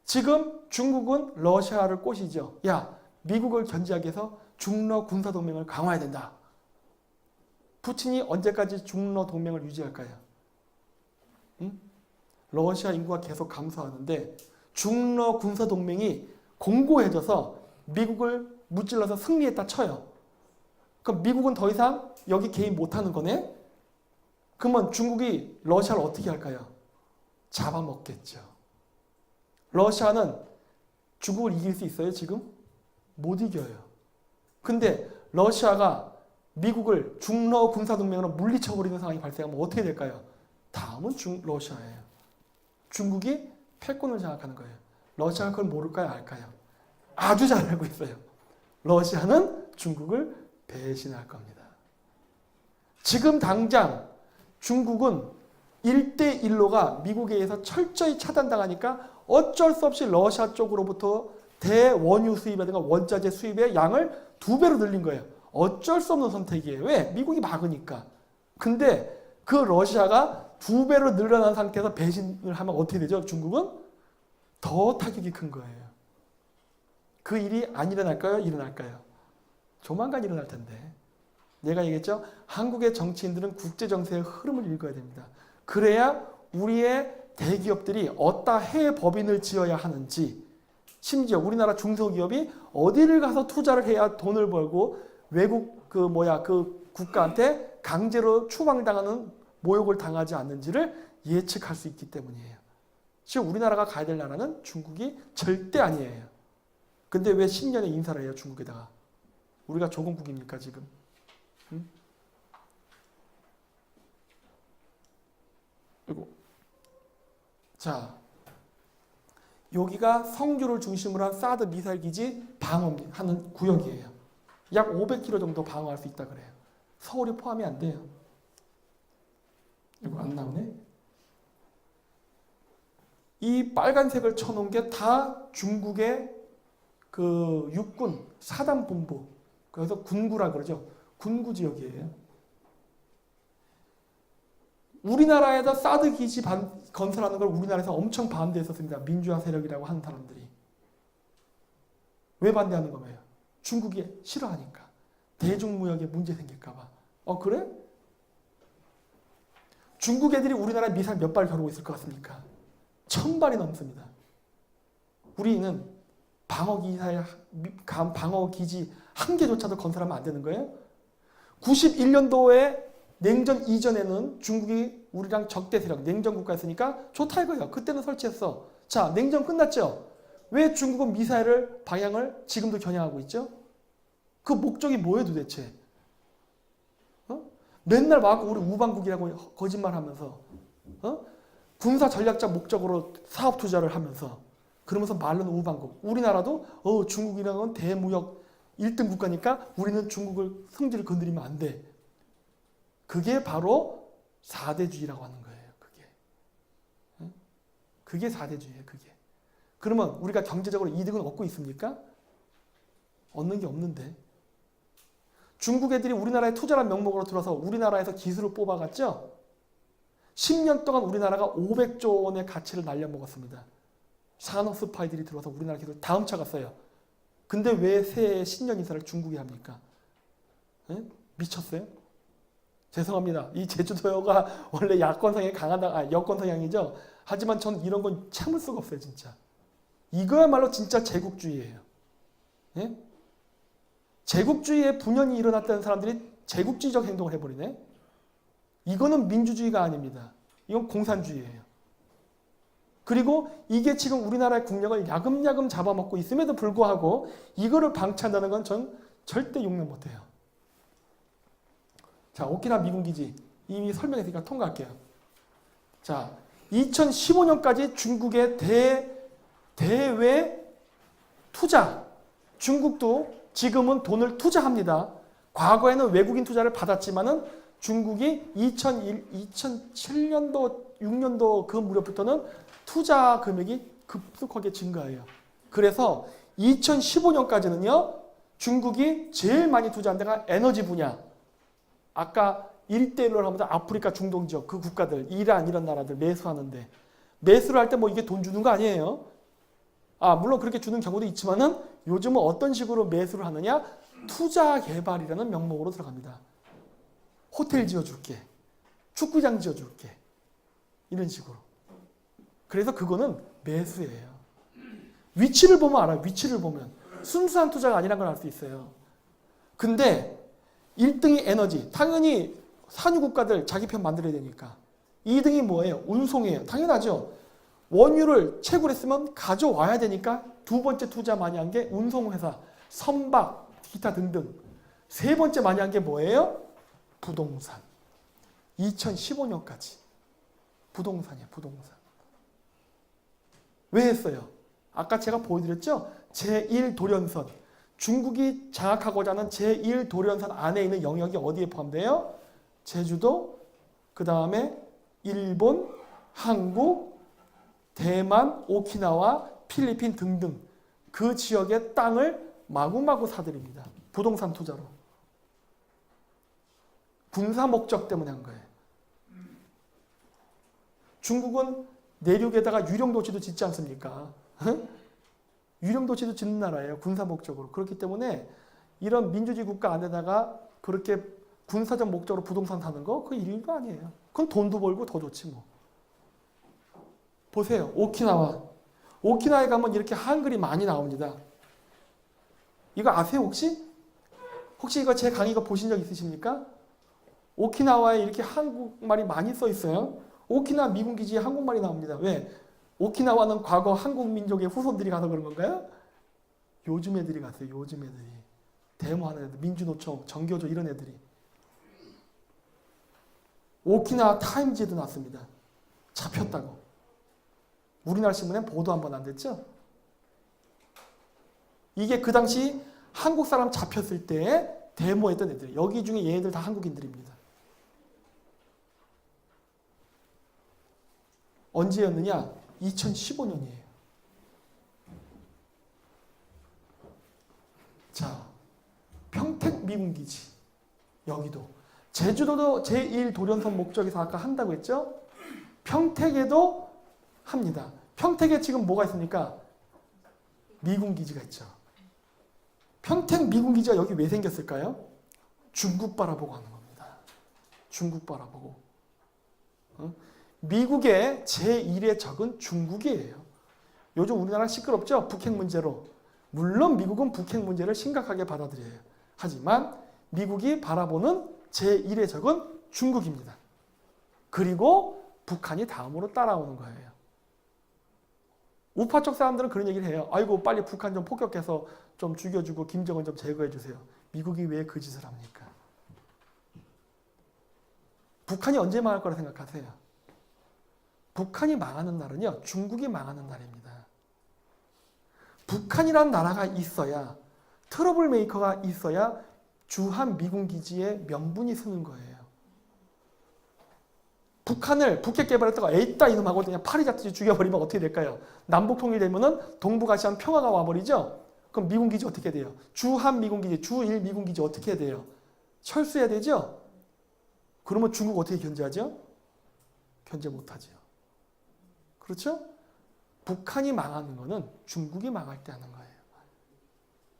[SPEAKER 1] 지금 중국은 러시아를 꼬시죠. 야, 미국을 견제하기 위해서 중러 군사동맹을 강화해야 된다. 푸틴이 언제까지 중러 동맹을 유지할까요? 응? 러시아 인구가 계속 감소하는데 중러 군사동맹이 공고해져서 미국을 무찔러서 승리했다 쳐요. 그럼 미국은 더 이상 여기 개입 못하는 거네? 그러면 중국이 러시아를 어떻게 할까요? 잡아먹겠죠. 러시아는 중국을 이길 수 있어요, 지금? 못 이겨요. 근데 러시아가 미국을 중러 군사동맹으로 물리쳐버리는 상황이 발생하면 어떻게 될까요? 다음은 러시아예요. 중국이 패권을 장악하는 거예요. 러시아가 그걸 모를까요? 알까요? 아주 잘 알고 있어요. 러시아는 중국을 배신할 겁니다. 지금 당장 중국은 1대1로가 미국에 의해서 철저히 차단당하니까 어쩔 수 없이 러시아 쪽으로부터 대원유 수입이라든가 원자재 수입의 양을 2배로 늘린 거예요. 어쩔 수 없는 선택이에요. 왜? 미국이 막으니까. 근데 그 러시아가 2배로 늘어난 상태에서 배신을 하면 어떻게 되죠? 중국은? 더 타격이 큰 거예요. 그 일이 안 일어날까요? 일어날까요? 조만간 일어날 텐데. 내가 얘기했죠? 한국의 정치인들은 국제정세의 흐름을 읽어야 됩니다. 그래야 우리의 대기업들이 어디다 해외 법인을 지어야 하는지, 심지어 우리나라 중소기업이 어디를 가서 투자를 해야 돈을 벌고 외국 그 국가한테 강제로 추방당하는 모욕을 당하지 않는지를 예측할 수 있기 때문이에요. 지금 우리나라가 가야 될 나라는 중국이 절대 아니에요. 근데 왜 10년에 인사를 해요, 중국에다가? 우리가 조공국입니까, 지금? 응? 그리고 자, 여기가 성주를 중심으로 한 사드 미사일 기지 방어하는 구역이에요. 약 500km 정도 방어할 수 있다 그래요. 서울이 포함이 안 돼요. 이거 안 나오네. 이 빨간색을 쳐놓은 게 다 중국의 그 육군 사단본부, 그래서 군구라 그러죠. 군구 지역이에요. 우리나라에다 사드 기지 건설하는 걸 우리나라에서 엄청 반대했었습니다. 민주화 세력이라고 하는 사람들이. 왜 반대하는 거예요? 중국이 싫어하니까. 대중무역에 문제 생길까 봐. 그래? 중국 애들이 우리나라에 미사일 몇 발 겨루고 있을 것 같습니까? 1000발이 넘습니다. 우리는 방어기지 한 개조차도 건설하면 안 되는 거예요? 91년도에 냉전 이전에는 중국이 우리랑 적대 세력, 냉전 국가였으니까 좋다 이거예요. 그때는 설치했어. 자, 냉전 끝났죠? 왜 중국은 미사일을 방향을 지금도 겨냥하고 있죠? 그 목적이 뭐예요 도대체? 맨날 와갖고 우리 우방국이라고 거짓말하면서 군사 전략적 목적으로 사업 투자를 하면서 그러면서 말로는 우방국. 우리나라도 중국이라는 건 대무역 1등 국가니까 우리는 중국을 성질을 건드리면 안 돼. 그게 바로 4대주의라고 하는 거예요. 그게 4대주의예요. 그게. 그러면 우리가 경제적으로 이득은 얻고 있습니까? 얻는 게 없는데. 중국 애들이 우리나라에 투자란 명목으로 들어서 우리나라에서 기술을 뽑아갔죠? 10년 동안 우리나라가 500조 원의 가치를 날려먹었습니다. 산업 스파이들이 들어서 우리나라 기술 다 훔쳐갔어요. 근데 왜 새해 신년 인사를 중국이 합니까? 미쳤어요? 죄송합니다. 이 제주도가 원래 야권 성향이 여권 성향이죠. 하지만 전 이런 건 참을 수가 없어요, 진짜. 이거야말로 진짜 제국주의예요. 예? 제국주의에 분연이 일어났다는 사람들이 제국주의적 행동을 해버리네. 이거는 민주주의가 아닙니다. 이건 공산주의예요. 그리고 이게 지금 우리나라의 국력을 야금야금 잡아먹고 있음에도 불구하고 이거를 방치한다는 건 전 절대 용납 못해요. 자, 오키나와 미군기지 이미 설명했으니까 통과할게요. 자, 2015년까지 중국의 대외 투자, 중국도 지금은 돈을 투자합니다. 과거에는 외국인 투자를 받았지만은 중국이 2007년도, 6년도 그 무렵부터는 투자 금액이 급속하게 증가해요. 그래서 2015년까지는요, 중국이 제일 많이 투자한 데가 에너지 분야. 아까 1대1로 하면서 아프리카 중동 지역 그 국가들, 이란 이런 나라들 매수하는데 매수를 할 때 뭐 이게 돈 주는 거 아니에요. 물론 그렇게 주는 경우도 있지만은 요즘은 어떤 식으로 매수를 하느냐? 투자 개발이라는 명목으로 들어갑니다. 호텔 지어줄게. 축구장 지어줄게. 이런 식으로. 그래서 그거는 매수예요. 위치를 보면 알아요. 위치를 보면. 순수한 투자가 아니란 걸 알 수 있어요. 근데 1등이 에너지. 당연히 산유 국가들 자기 편 만들어야 되니까. 2등이 뭐예요? 운송이에요. 당연하죠. 원유를 채굴했으면 가져와야 되니까 두 번째 투자 많이 한 게 운송회사, 선박, 기타 등등. 세 번째 많이 한 게 뭐예요? 부동산. 2015년까지. 부동산이에요. 부동산. 왜 했어요? 아까 제가 보여드렸죠? 제1도련선. 중국이 장악하고자 하는 제1도련선 안에 있는 영역이 어디에 포함돼요? 제주도, 그 다음에 일본, 한국, 대만, 오키나와, 필리핀 등등 그 지역의 땅을 마구마구 사들입니다. 부동산 투자로. 군사 목적 때문에 한 거예요. 중국은 내륙에다가 유령 도시도 짓지 않습니까? 유령 도시도 짓는 나라예요. 군사 목적으로. 그렇기 때문에 이런 민주주의 국가 안에다가 그렇게 군사적 목적으로 부동산 사는 거 그거 일도 아니에요. 그건 돈도 벌고 더 좋지 뭐. 보세요. 오키나와. 오키나와에 가면 이렇게 한글이 많이 나옵니다. 이거 아세요 혹시? 혹시 이거 제 강의 이거 보신 적 있으십니까? 오키나와에 이렇게 한국말이 많이 써 있어요. 오키나와 미군 기지에 한국말이 나옵니다. 왜? 오키나와는 과거 한국 민족의 후손들이 가서 그런 건가요? 요즘 애들이 갔어요. 요즘 애들이. 데모하는 애들, 민주노총, 정교조 이런 애들이. 오키나와 타임즈에도 났습니다. 잡혔다고. 우리나라 신문엔 보도 한 번 안 됐죠? 이게 그 당시 한국 사람 잡혔을 때 데모했던 애들. 여기 중에 얘네들 다 한국인들입니다. 언제였느냐? 2015년이에요. 자, 평택 미군기지. 여기도. 제주도도 제1도련선 목적에서 아까 한다고 했죠? 평택에도 합니다. 평택에 지금 뭐가 있습니까? 미군기지가 있죠. 평택 미군기지가 여기 왜 생겼을까요? 중국 바라보고 하는 겁니다. 중국 바라보고. 미국의 제1의 적은 중국이에요. 요즘 우리나라 시끄럽죠? 북핵 문제로. 물론 미국은 북핵 문제를 심각하게 받아들여요. 하지만 미국이 바라보는 제1의 적은 중국입니다. 그리고 북한이 다음으로 따라오는 거예요. 우파 쪽 사람들은 그런 얘기를 해요. 아이고 빨리 북한 좀 폭격해서 좀 죽여주고 김정은 좀 제거해 주세요. 미국이 왜 그 짓을 합니까? 북한이 언제 망할 거라 생각하세요? 북한이 망하는 날은요. 중국이 망하는 날입니다. 북한이라는 나라가 있어야 트러블 메이커가 있어야 주한 미군 기지에 명분이 서는 거예요. 북한을 북핵 개발했다가 에이따 이놈하고 그냥 파리 잡듯이 죽여버리면 어떻게 될까요? 남북 통일되면은 동북아시아는 평화가 와버리죠? 그럼 미군 기지 어떻게 돼요? 주한 미군 기지, 주1 미군 기지 어떻게 돼요? 철수해야 되죠? 그러면 중국 어떻게 견제하죠? 견제 못하죠. 그렇죠? 북한이 망하는 거는 중국이 망할 때 하는 거예요.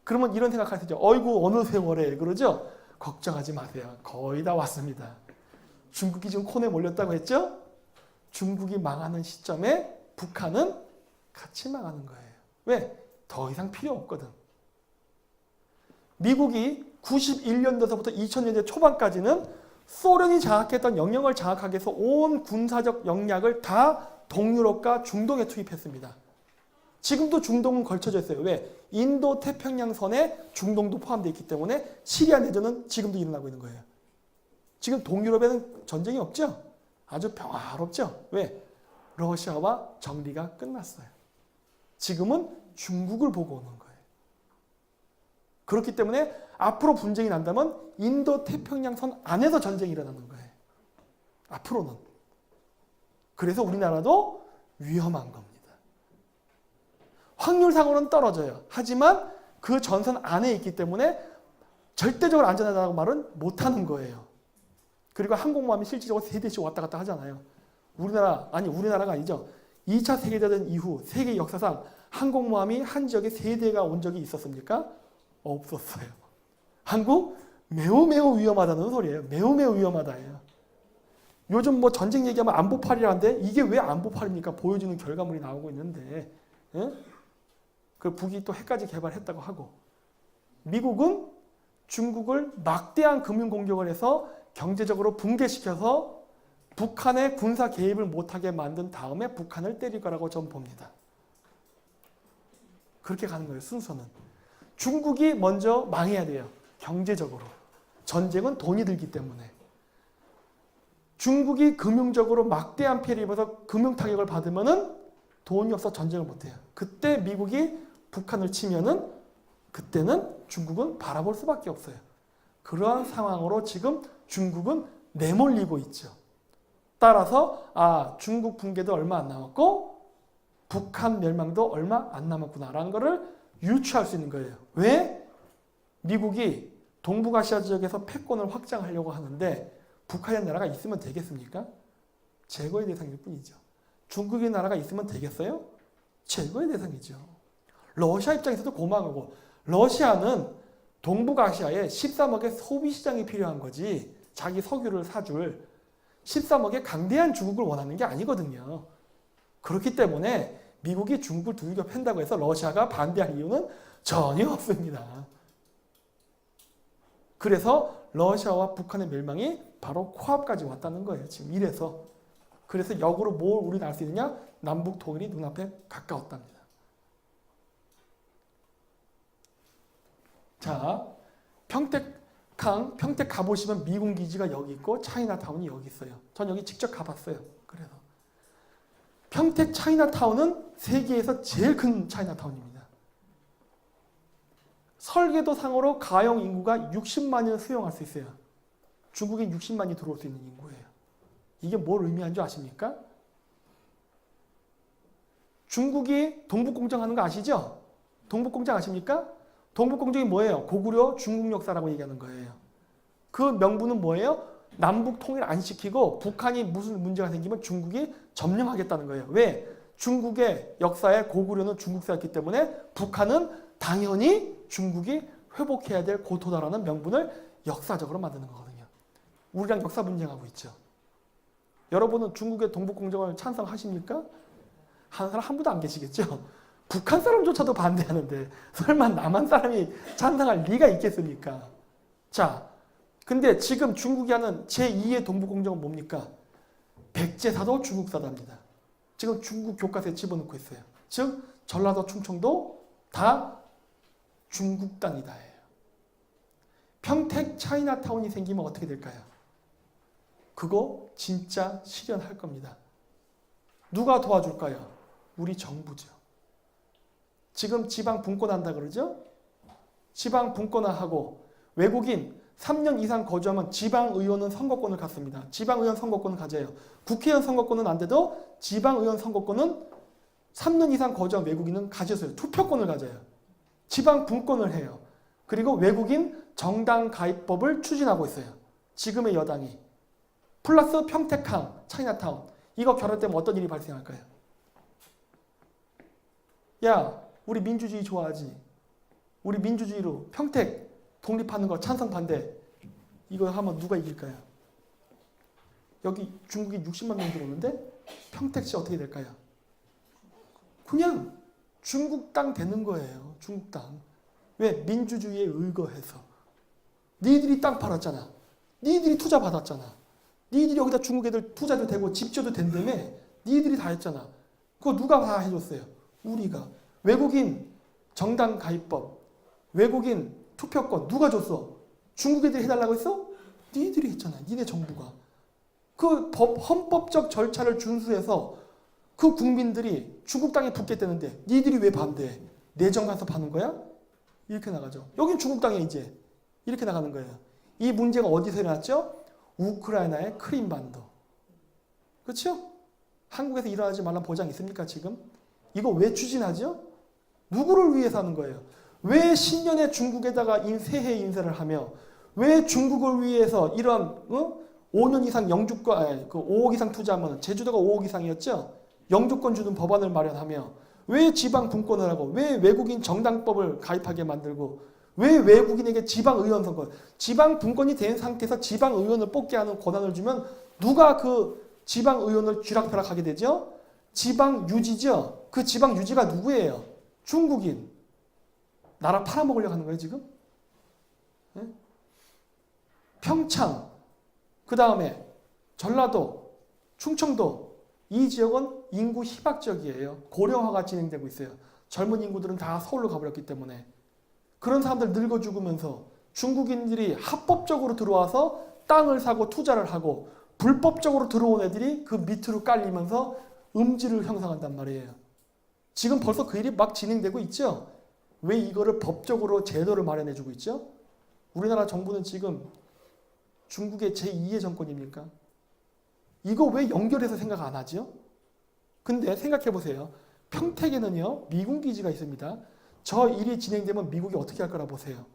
[SPEAKER 1] 그러면 이런 생각할 수 있죠. 어이구 어느 세월에 그러죠? 걱정하지 마세요. 거의 다 왔습니다. 중국이 지금 콘에 몰렸다고 했죠? 중국이 망하는 시점에 북한은 같이 망하는 거예요. 왜? 더 이상 필요 없거든. 미국이 91년도서부터 2000년대 초반까지는 소련이 장악했던 영역을 장악하기 위해서 온 군사적 역량을 다 동유럽과 중동에 투입했습니다. 지금도 중동은 걸쳐져 있어요. 왜? 인도 태평양선에 중동도 포함되어 있기 때문에 시리아 내전은 지금도 일어나고 있는 거예요. 지금 동유럽에는 전쟁이 없죠? 아주 평화롭죠? 왜? 러시아와 정리가 끝났어요. 지금은 중국을 보고 오는 거예요. 그렇기 때문에 앞으로 분쟁이 난다면 인도 태평양선 안에서 전쟁이 일어나는 거예요. 앞으로는. 그래서 우리나라도 위험한 겁니다. 확률상으로는 떨어져요. 하지만 그 전선 안에 있기 때문에 절대적으로 안전하다고 말은 못하는 거예요. 그리고 항공모함이 실질적으로 3대씩 왔다 갔다 하잖아요. 우리나라가 아니죠. 2차 세계대전 이후 세계 역사상 항공모함이 한 지역에 3대가 온 적이 있었습니까? 없었어요. 한국 매우 위험하다는 소리예요. 매우 위험하다예요. 요즘 뭐 전쟁 얘기하면 안보팔이라는데 이게 왜 안보팔입니까? 보여주는 결과물이 나오고 있는데. 예? 그 북이 또 핵까지 개발했다고 하고. 미국은 중국을 막대한 금융 공격을 해서 경제적으로 붕괴시켜서 북한의 군사 개입을 못하게 만든 다음에 북한을 때릴 거라고 저는 봅니다. 그렇게 가는 거예요. 순서는. 중국이 먼저 망해야 돼요. 경제적으로. 전쟁은 돈이 들기 때문에. 중국이 금융적으로 막대한 피해를 입어서 금융 타격을 받으면은 돈이 없어 전쟁을 못해요. 그때 미국이 북한을 치면은 그때는 중국은 바라볼 수밖에 없어요. 그러한 상황으로 지금 중국은 내몰리고 있죠. 따라서 중국 붕괴도 얼마 안 남았고 북한 멸망도 얼마 안 남았구나라는 것을 유추할 수 있는 거예요. 왜? 미국이 동북아시아 지역에서 패권을 확장하려고 하는데 북한의 나라가 있으면 되겠습니까? 제거의 대상일 뿐이죠. 중국의 나라가 있으면 되겠어요? 제거의 대상이죠. 러시아 입장에서도 고마워하고 러시아는 동북아시아에 13억의 소비시장이 필요한 거지 자기 석유를 사줄 13억의 강대한 중국을 원하는 게 아니거든요. 그렇기 때문에 미국이 중국을 두들겨 팬다고 해서 러시아가 반대할 이유는 전혀 없습니다. 그래서 러시아와 북한의 멸망이 바로 코앞까지 왔다는 거예요. 지금 이래서. 그래서 역으로 뭘 우리는 알 수 있느냐? 남북 통일이 눈앞에 가까웠답니다. 자, 평택 가보시면 미군 기지가 여기 있고 차이나타운이 여기 있어요. 전 여기 직접 가봤어요. 그래서 평택 차이나타운은 세계에서 제일 큰 차이나타운입니다. 설계도상으로 가용 인구가 60만을 수용할 수 있어요. 중국에 60만이 들어올 수 있는 인구예요. 이게 뭘 의미하는 줄 아십니까? 중국이 동북공정 하는 거 아시죠? 동북공정 아십니까? 동북공정이 뭐예요? 고구려 중국 역사라고 얘기하는 거예요. 그 명분은 뭐예요? 남북 통일 안 시키고 북한이 무슨 문제가 생기면 중국이 점령하겠다는 거예요. 왜? 중국의 역사에 고구려는 중국사였기 때문에 북한은 당연히 중국이 회복해야 될 고토다라는 명분을 역사적으로 만드는 거거든요. 우리랑 역사 분쟁하고 있죠. 여러분은 중국의 동북공정을 찬성하십니까? 하는 사람 한 분도 안 계시겠죠? 북한 사람조차도 반대하는데 설마 남한 사람이 찬성할 리가 있겠습니까? 자, 근데 지금 중국이 하는 제2의 동북공정은 뭡니까? 백제사도 중국사답니다. 지금 중국 교과서에 집어넣고 있어요. 즉 전라도 충청도 다 중국 땅이다예요. 평택 차이나타운이 생기면 어떻게 될까요? 그거 진짜 실현할 겁니다. 누가 도와줄까요? 우리 정부죠. 지금 지방 분권한다 그러죠? 지방 분권화하고 외국인 3년 이상 거주하면 지방의원은 선거권을 갖습니다. 지방의원 선거권을 가져요. 국회의원 선거권은 안 돼도 지방의원 선거권은 3년 이상 거주한 외국인은 가졌어요. 투표권을 가져요. 지방 분권을 해요. 그리고 외국인 정당 가입법을 추진하고 있어요. 지금의 여당이. 플러스 평택항, 차이나타운. 이거 결합되면 어떤 일이 발생할까요? 야, 우리 민주주의 좋아하지? 우리 민주주의로 평택 독립하는 거 찬성 반대. 이거 하면 누가 이길까요? 여기 중국이 60만 명 들어오는데 평택시 어떻게 될까요? 그냥 중국 땅 되는 거예요. 중국 땅. 왜? 민주주의에 의거해서. 니들이 땅 팔았잖아. 니들이 투자 받았잖아. 니들이 여기다 중국 애들 투자도 되고 집주도 된다며. 니들이 다 했잖아. 그거 누가 다 해줬어요? 우리가. 외국인 정당 가입법, 외국인 투표권 누가 줬어? 중국 애들이 해달라고 했어? 니들이 했잖아. 니네 정부가. 그 헌법적 절차를 준수해서 그 국민들이 중국 땅에 붙겠다는데 니들이 왜 반대해? 내정 가서 파는 거야? 이렇게 나가죠. 여긴 중국 땅에 이제 이렇게 나가는 거예요. 이 문제가 어디서 일어났죠? 우크라이나의 크림반도. 그렇죠? 한국에서 일어나지 말란 보장 있습니까 지금? 이거 왜 추진하죠? 누구를 위해서 하는 거예요? 왜 신년에 중국에다가 새해 인사를 하며 왜 중국을 위해서 이런 5년 이상 영주권, 5억 이상 투자하면 제주도가 5억 이상이었죠? 영주권 주는 법안을 마련하며 왜 지방 분권을 하고 왜 외국인 정당법을 가입하게 만들고 왜 외국인에게 지방의원 선거 지방 분권이 된 상태에서 지방의원을 뽑게 하는 권한을 주면 누가 그 지방의원을 쥐락펴락하게 되죠? 지방유지죠? 그 지방유지가 누구예요? 중국인. 나라 팔아먹으려고 하는 거예요 지금? 네? 평창, 그 다음에 전라도, 충청도 이 지역은 인구 희박 지역이에요. 고령화가 진행되고 있어요. 젊은 인구들은 다 서울로 가버렸기 때문에 그런 사람들 늙어 죽으면서 중국인들이 합법적으로 들어와서 땅을 사고 투자를 하고 불법적으로 들어온 애들이 그 밑으로 깔리면서 음지를 형성한단 말이에요. 지금 벌써 그 일이 막 진행되고 있죠. 왜 이거를 법적으로 제도를 마련해주고 있죠? 우리나라 정부는 지금 중국의 제2의 정권입니까? 이거 왜 연결해서 생각 안 하죠? 근데 생각해보세요. 평택에는요 미군 기지가 있습니다. 저 일이 진행되면 미국이 어떻게 할 거라 보세요.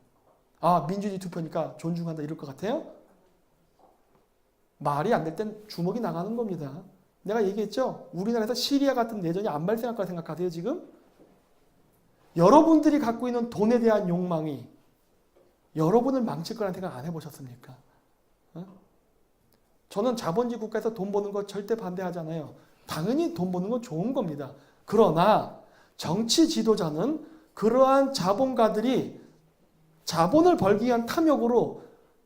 [SPEAKER 1] 아 민주주의 투표니까 존중한다 이럴 것 같아요? 말이 안 될 땐 주먹이 나가는 겁니다. 내가 얘기했죠? 우리나라에서 시리아 같은 내전이 안 발생할 거라 생각하세요, 지금? 여러분들이 갖고 있는 돈에 대한 욕망이 여러분을 망칠 거라는 생각 안 해보셨습니까? 저는 자본주의 국가에서 돈 버는 거 절대 반대하잖아요. 당연히 돈 버는 건 좋은 겁니다. 그러나 정치 지도자는 그러한 자본가들이 자본을 벌기 위한 탐욕으로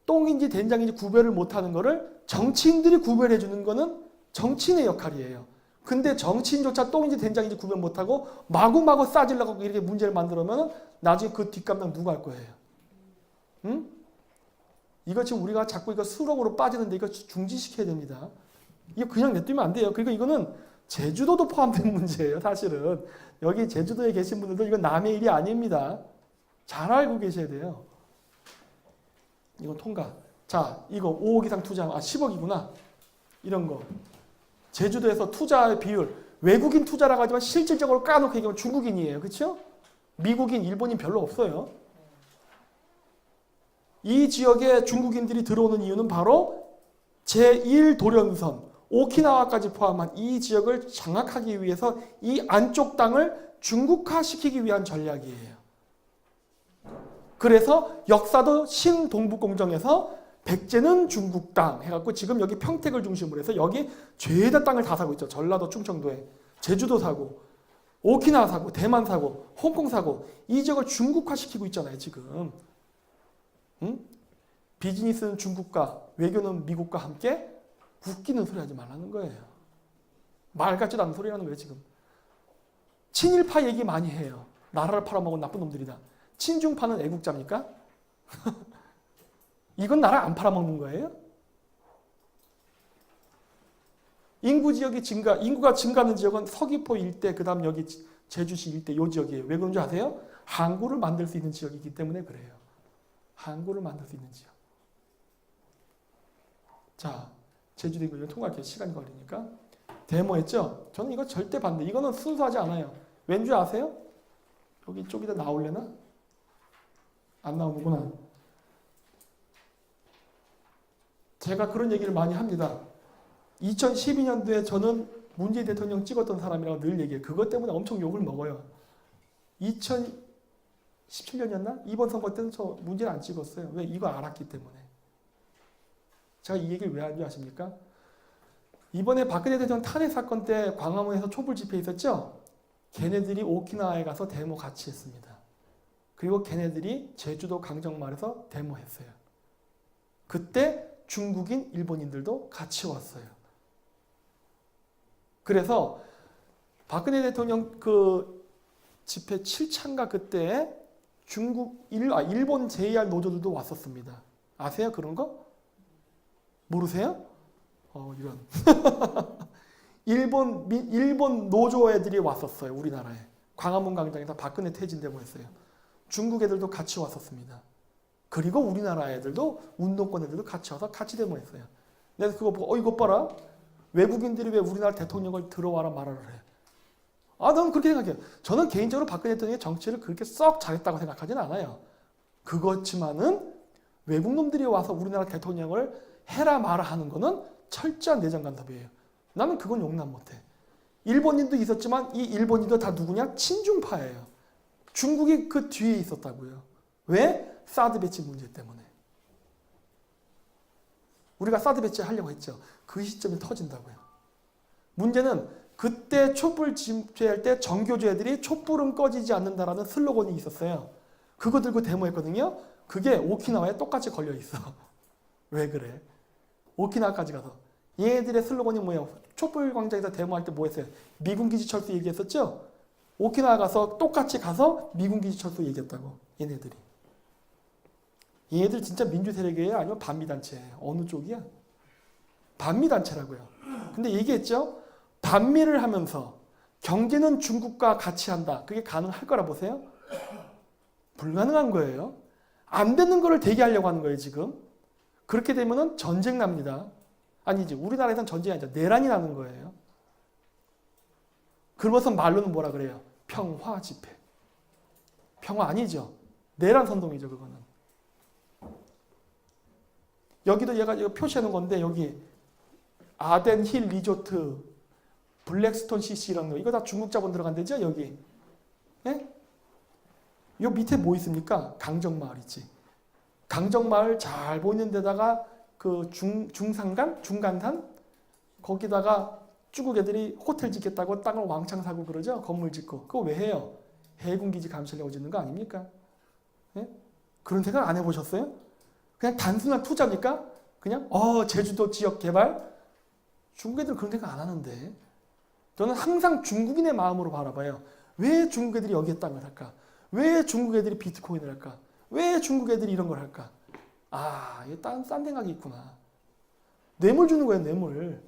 [SPEAKER 1] 똥인지 된장인지 구별을 못하는 거를 정치인들이 구별해 주는 거는 정치인의 역할이에요. 근데 정치인조차 똥인지 된장인지 구별 못하고 마구마구 싸질러고 이렇게 문제를 만들면 나중에 그 뒷감당 누가 할 거예요? 응? 이거 지금 우리가 자꾸 이거 수렁으로 빠지는데 이거 중지시켜야 됩니다. 이거 그냥 냅두면 안 돼요. 그리고 이거는 제주도도 포함된 문제예요. 사실은 여기 제주도에 계신 분들도 이건 남의 일이 아닙니다. 잘 알고 계셔야 돼요. 이건 통과. 자, 이거 5억 이상 투자, 10억이구나. 이런 거. 제주도에서 투자의 비율, 외국인 투자라고 하지만 실질적으로 까놓고 얘기하면 중국인이에요. 그렇죠? 미국인, 일본인 별로 없어요. 이 지역에 중국인들이 들어오는 이유는 바로 제1도련선, 오키나와까지 포함한 이 지역을 장악하기 위해서 이 안쪽 땅을 중국화시키기 위한 전략이에요. 그래서 역사도 신동북공정에서 백제는 중국 땅 해갖고 지금 여기 평택을 중심으로 해서 여기 죄다 땅을 다 사고 있죠. 전라도 충청도에. 제주도 사고, 오키나와 사고, 대만 사고, 홍콩 사고 이 지역을 중국화시키고 있잖아요. 지금. 응? 비즈니스는 중국과 외교는 미국과 함께 웃기는 소리 하지 말라는 거예요. 말 같지도 않은 소리라는 거예요. 지금. 친일파 얘기 많이 해요. 나라를 팔아먹은 나쁜 놈들이다. 친중파는 애국자입니까? 이건 나라 안 팔아먹는 거예요? 인구가 증가하는 지역은 서귀포 일대, 그 다음 여기 제주시 일대, 요 지역이에요. 왜 그런지 아세요? 항구를 만들 수 있는 지역이기 때문에 그래요. 항구를 만들 수 있는 지역. 자, 제주도 이거 통과할게요. 시간이 걸리니까. 데모했죠? 저는 이거 절대 반대. 이거는 순수하지 않아요. 왠지 아세요? 여기 쪽에다 나올래나? 안 나오는구나. 제가 그런 얘기를 많이 합니다. 2012년도에 저는 문재인 대통령 찍었던 사람이라고 늘 얘기해요. 그것 때문에 엄청 욕을 먹어요. 2017년이었나? 이번 선거 때는 저 문재인 안 찍었어요. 왜? 이거 알았기 때문에. 제가 이 얘기를 왜 하는지 아십니까? 이번에 박근혜 대통령 탄핵 사건 때 광화문에서 촛불 집회 있었죠? 걔네들이 오키나와에 가서 데모 같이 했습니다. 그리고 걔네들이 제주도 강정마을에서 데모했어요. 그때 중국인, 일본인들도 같이 왔어요. 그래서 박근혜 대통령 그 집회 7차인가 그때 일본 JR 노조들도 왔었습니다. 아세요? 그런 거? 모르세요? 이런. 일본 노조 애들이 왔었어요. 우리나라에. 광화문 광장에서 박근혜 퇴진 데모했어요. 중국 애들도 같이 왔었습니다. 그리고 우리나라 애들도 운동권 애들도 같이 와서 같이 데모했어요. 내가 그거 보고 이것 봐라. 외국인들이 왜 우리나라 대통령을 들어와라 말하라 해. 나는 그렇게 생각해요. 저는 개인적으로 박근혜 대통령의 정치를 그렇게 썩 잘했다고 생각하지는 않아요. 그렇지만은 외국 놈들이 와서 우리나라 대통령을 해라 마라 하는 거는 철저한 내정 간섭이에요. 나는 그건 용납 못해. 일본인도 있었지만 이 일본인도 다 누구냐? 친중파예요. 중국이 그 뒤에 있었다고요. 왜? 사드 배치 문제 때문에. 우리가 사드 배치 하려고 했죠. 그 시점에 터진다고요. 문제는 그때 촛불 집회할 때 정교조애들이 촛불은 꺼지지 않는다라는 슬로건이 있었어요. 그거 들고 데모했거든요. 그게 오키나와에 똑같이 걸려 있어. 왜 그래? 오키나와까지 가서. 얘네들의 슬로건이 뭐예요? 촛불 광장에서 데모할 때 뭐 했어요? 미군기지 철수 얘기했었죠? 오키나와 가서 똑같이 가서 미군기지 철수 얘기했다고. 얘네들이. 얘네들 진짜 민주 세력이에요? 아니면 반미단체예요? 어느 쪽이야? 반미단체라고요. 근데 얘기했죠? 반미를 하면서 경제는 중국과 같이 한다. 그게 가능할 거라 보세요? 불가능한 거예요. 안 되는 거를 대기하려고 하는 거예요, 지금. 그렇게 되면은 전쟁 납니다. 아니지. 우리나라에서는 전쟁이 아니죠. 내란이 나는 거예요. 그러면서 말로는 뭐라 그래요? 평화 집회. 평화 아니죠. 내란 선동이죠, 그거는. 여기도 얘가 표시해 놓은 건데 여기 아덴 힐 리조트 블랙스톤 CC 이런 거 이거 다 중국 자본 들어간 데죠 여기. 예? 요 밑에 뭐 있습니까? 강정마을 있지. 강정마을 잘 보이는 데다가 그 중산간? 중간산? 거기다가 중국 애들이 호텔 짓겠다고 땅을 왕창 사고 그러죠? 건물 짓고. 그거 왜 해요? 해군기지 감시려고 짓는 거 아닙니까? 예? 그런 생각 안 해보셨어요? 그냥 단순한 투자입니까? 그냥 제주도 지역 개발? 중국 애들 그런 생각 안 하는데 저는 항상 중국인의 마음으로 바라봐요. 왜 중국 애들이 여기에 땅을 살까? 왜 중국 애들이 비트코인을 할까? 왜 중국 애들이 이런 걸 할까? 이게 딴 생각이 있구나. 뇌물 주는 거예요, 뇌물.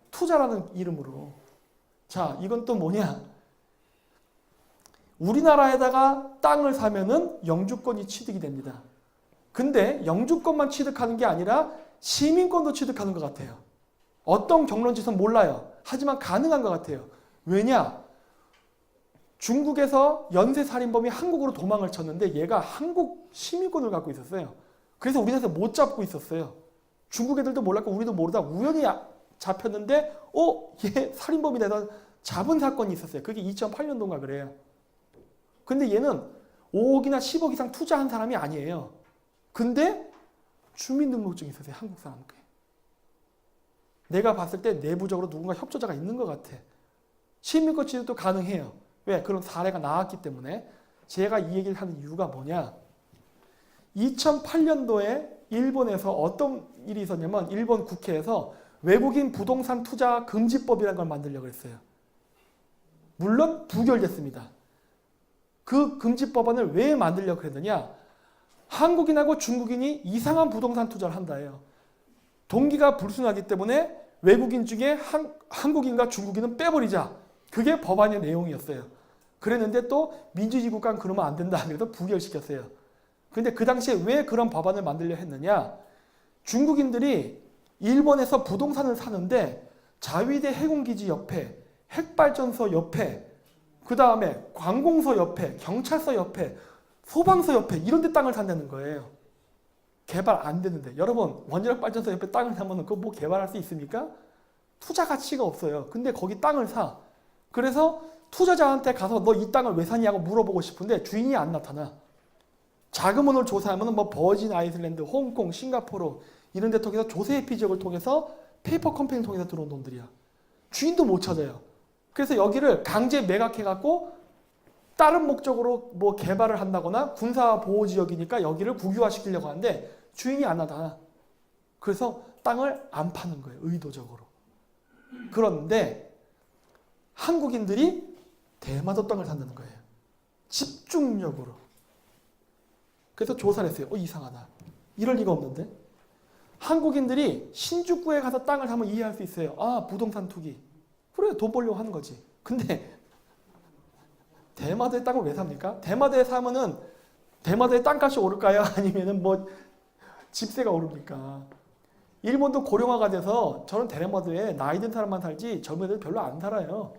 [SPEAKER 1] 투자라는 이름으로. 자, 이건 또 뭐냐? 우리나라에다가 땅을 사면은 영주권이 취득이 됩니다. 근데 영주권만 취득하는 게 아니라 시민권도 취득하는 것 같아요. 어떤 경로인지는 몰라요. 하지만 가능한 것 같아요. 왜냐? 중국에서 연쇄살인범이 한국으로 도망을 쳤는데 얘가 한국 시민권을 갖고 있었어요. 그래서 우리나라에서 못 잡고 있었어요. 중국 애들도 몰랐고 우리도 모르다 우연히 잡혔는데 얘 살인범이다 해서 잡은 사건이 있었어요. 그게 2008년도인가 그래요. 근데 얘는 5억이나 10억 이상 투자한 사람이 아니에요. 근데 주민등록증이 있었어요. 한국 사람께. 내가 봤을 때 내부적으로 누군가 협조자가 있는 것 같아. 시민권 취득도 가능해요. 왜? 그런 사례가 나왔기 때문에. 제가 이 얘기를 하는 이유가 뭐냐. 2008년도에 일본에서 어떤 일이 있었냐면 일본 국회에서 외국인 부동산 투자 금지법이라는 걸 만들려고 했어요. 물론 부결됐습니다. 그 금지법안을 왜 만들려고 했느냐. 한국인하고 중국인이 이상한 부동산 투자를 한다 해요. 동기가 불순하기 때문에 외국인 중에 한국인과 중국인은 빼버리자. 그게 법안의 내용이었어요. 그랬는데 또 민주주의 국가는 그러면 안 된다. 그래서 부결시켰어요. 근데 그 당시에 왜 그런 법안을 만들려 했느냐. 중국인들이 일본에서 부동산을 사는데 자위대 해군기지 옆에, 핵발전소 옆에, 그 다음에 관공서 옆에, 경찰서 옆에, 소방서 옆에 이런 데 땅을 산다는 거예요. 개발 안 되는데. 여러분 원자력 발전소 옆에 땅을 사면 그거 뭐 개발할 수 있습니까? 투자 가치가 없어요. 근데 거기 땅을 사. 그래서 투자자한테 가서 너 이 땅을 왜 사냐고 물어보고 싶은데 주인이 안 나타나. 자금원을 조사하면 뭐 버진 아이슬란드, 홍콩, 싱가포르 이런 데 통해서 조세피 지역을 통해서 페이퍼 컴퍼니를 통해서 들어온 돈들이야. 주인도 못 찾아요. 그래서 여기를 강제 매각해갖고 다른 목적으로 뭐 개발을 한다거나 군사 보호 지역이니까 여기를 국유화시키려고 하는데 주인이 안 나타나. 그래서 땅을 안 파는 거예요. 의도적으로. 그런데 한국인들이 대마도 땅을 산다는 거예요. 집중력으로. 그래서 조사를 했어요. 이상하다. 이럴 리가 없는데. 한국인들이 신주쿠에 가서 땅을 사면 이해할 수 있어요. 부동산 투기. 그래, 돈 벌려고 하는 거지. 근데 대마도에 땅을 왜 삽니까? 대마도에 사면은 대마도에 땅값이 오를까요? 아니면은 뭐 집세가 오릅니까? 일본도 고령화가 돼서 저는 대마도에 나이 든 사람만 살지 젊은 애들 별로 안 살아요.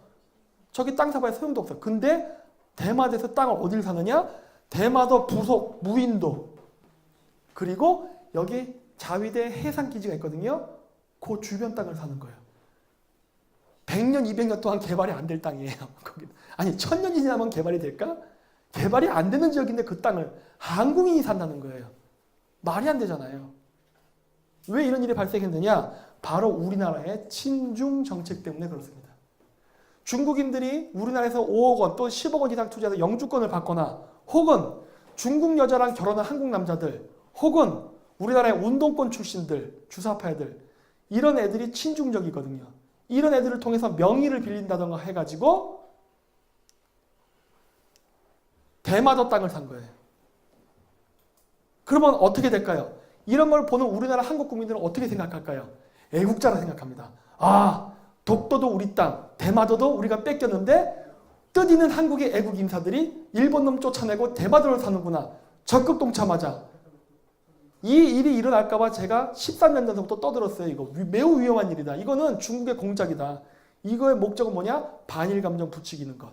[SPEAKER 1] 저기 땅 사봐야 소용도 없어. 근데 대마도에서 땅을 어디를 사느냐? 대마도 부속 무인도. 그리고 여기 자위대 해상기지가 있거든요. 그 주변 땅을 사는 거예요. 100년, 200년 동안 개발이 안 될 땅이에요. 아니 1000년이 지나면 개발이 될까? 개발이 안 되는 지역인데 그 땅을 한국인이 산다는 거예요. 말이 안 되잖아요. 왜 이런 일이 발생했느냐? 바로 우리나라의 친중 정책 때문에 그렇습니다. 중국인들이 우리나라에서 5억 원 또 10억 원 이상 투자해서 영주권을 받거나 혹은 중국 여자랑 결혼한 한국 남자들 혹은 우리나라의 운동권 출신들, 주사파애들 이런 애들이 친중적이거든요. 이런 애들을 통해서 명의를 빌린다던가 해가지고 대마도 땅을 산 거예요. 그러면 어떻게 될까요? 이런 걸 보는 우리나라 한국 국민들은 어떻게 생각할까요? 애국자라 생각합니다. 독도도 우리 땅, 대마도도 우리가 뺏겼는데 뜻있는 한국의 애국 인사들이 일본 놈 쫓아내고 대마도를 사는구나. 적극 동참하자. 이 일이 일어날까봐 제가 13년 전부터 떠들었어요. 이거 매우 위험한 일이다. 이거는 중국의 공작이다. 이거의 목적은 뭐냐? 반일 감정 부추기는 것.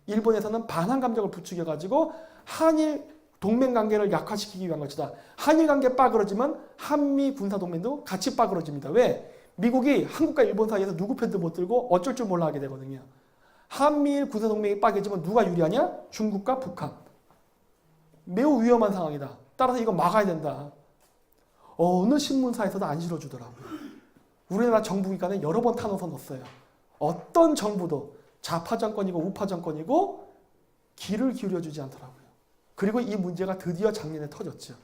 [SPEAKER 1] 일본에서는 반한 감정을 부추겨가지고 한일 동맹관계를 약화시키기 위한 것이다. 한일 관계 빠그러지면 한미 군사동맹도 같이 빠그러집니다. 왜? 미국이 한국과 일본 사이에서 누구 편도 못 들고 어쩔 줄 몰라 하게 되거든요. 한미일 군사동맹이 빠개지면 누가 유리하냐? 중국과 북한. 매우 위험한 상황이다. 따라서 이거 막아야 된다. 어느 신문사에서도 안 실어주더라고요. 우리나라 정부 기관에 여러 번 탄원서 넣었어요. 어떤 정부도 좌파 정권이고 우파 정권이고 귀를 기울여주지 않더라고요. 그리고 이 문제가 드디어 작년에 터졌죠.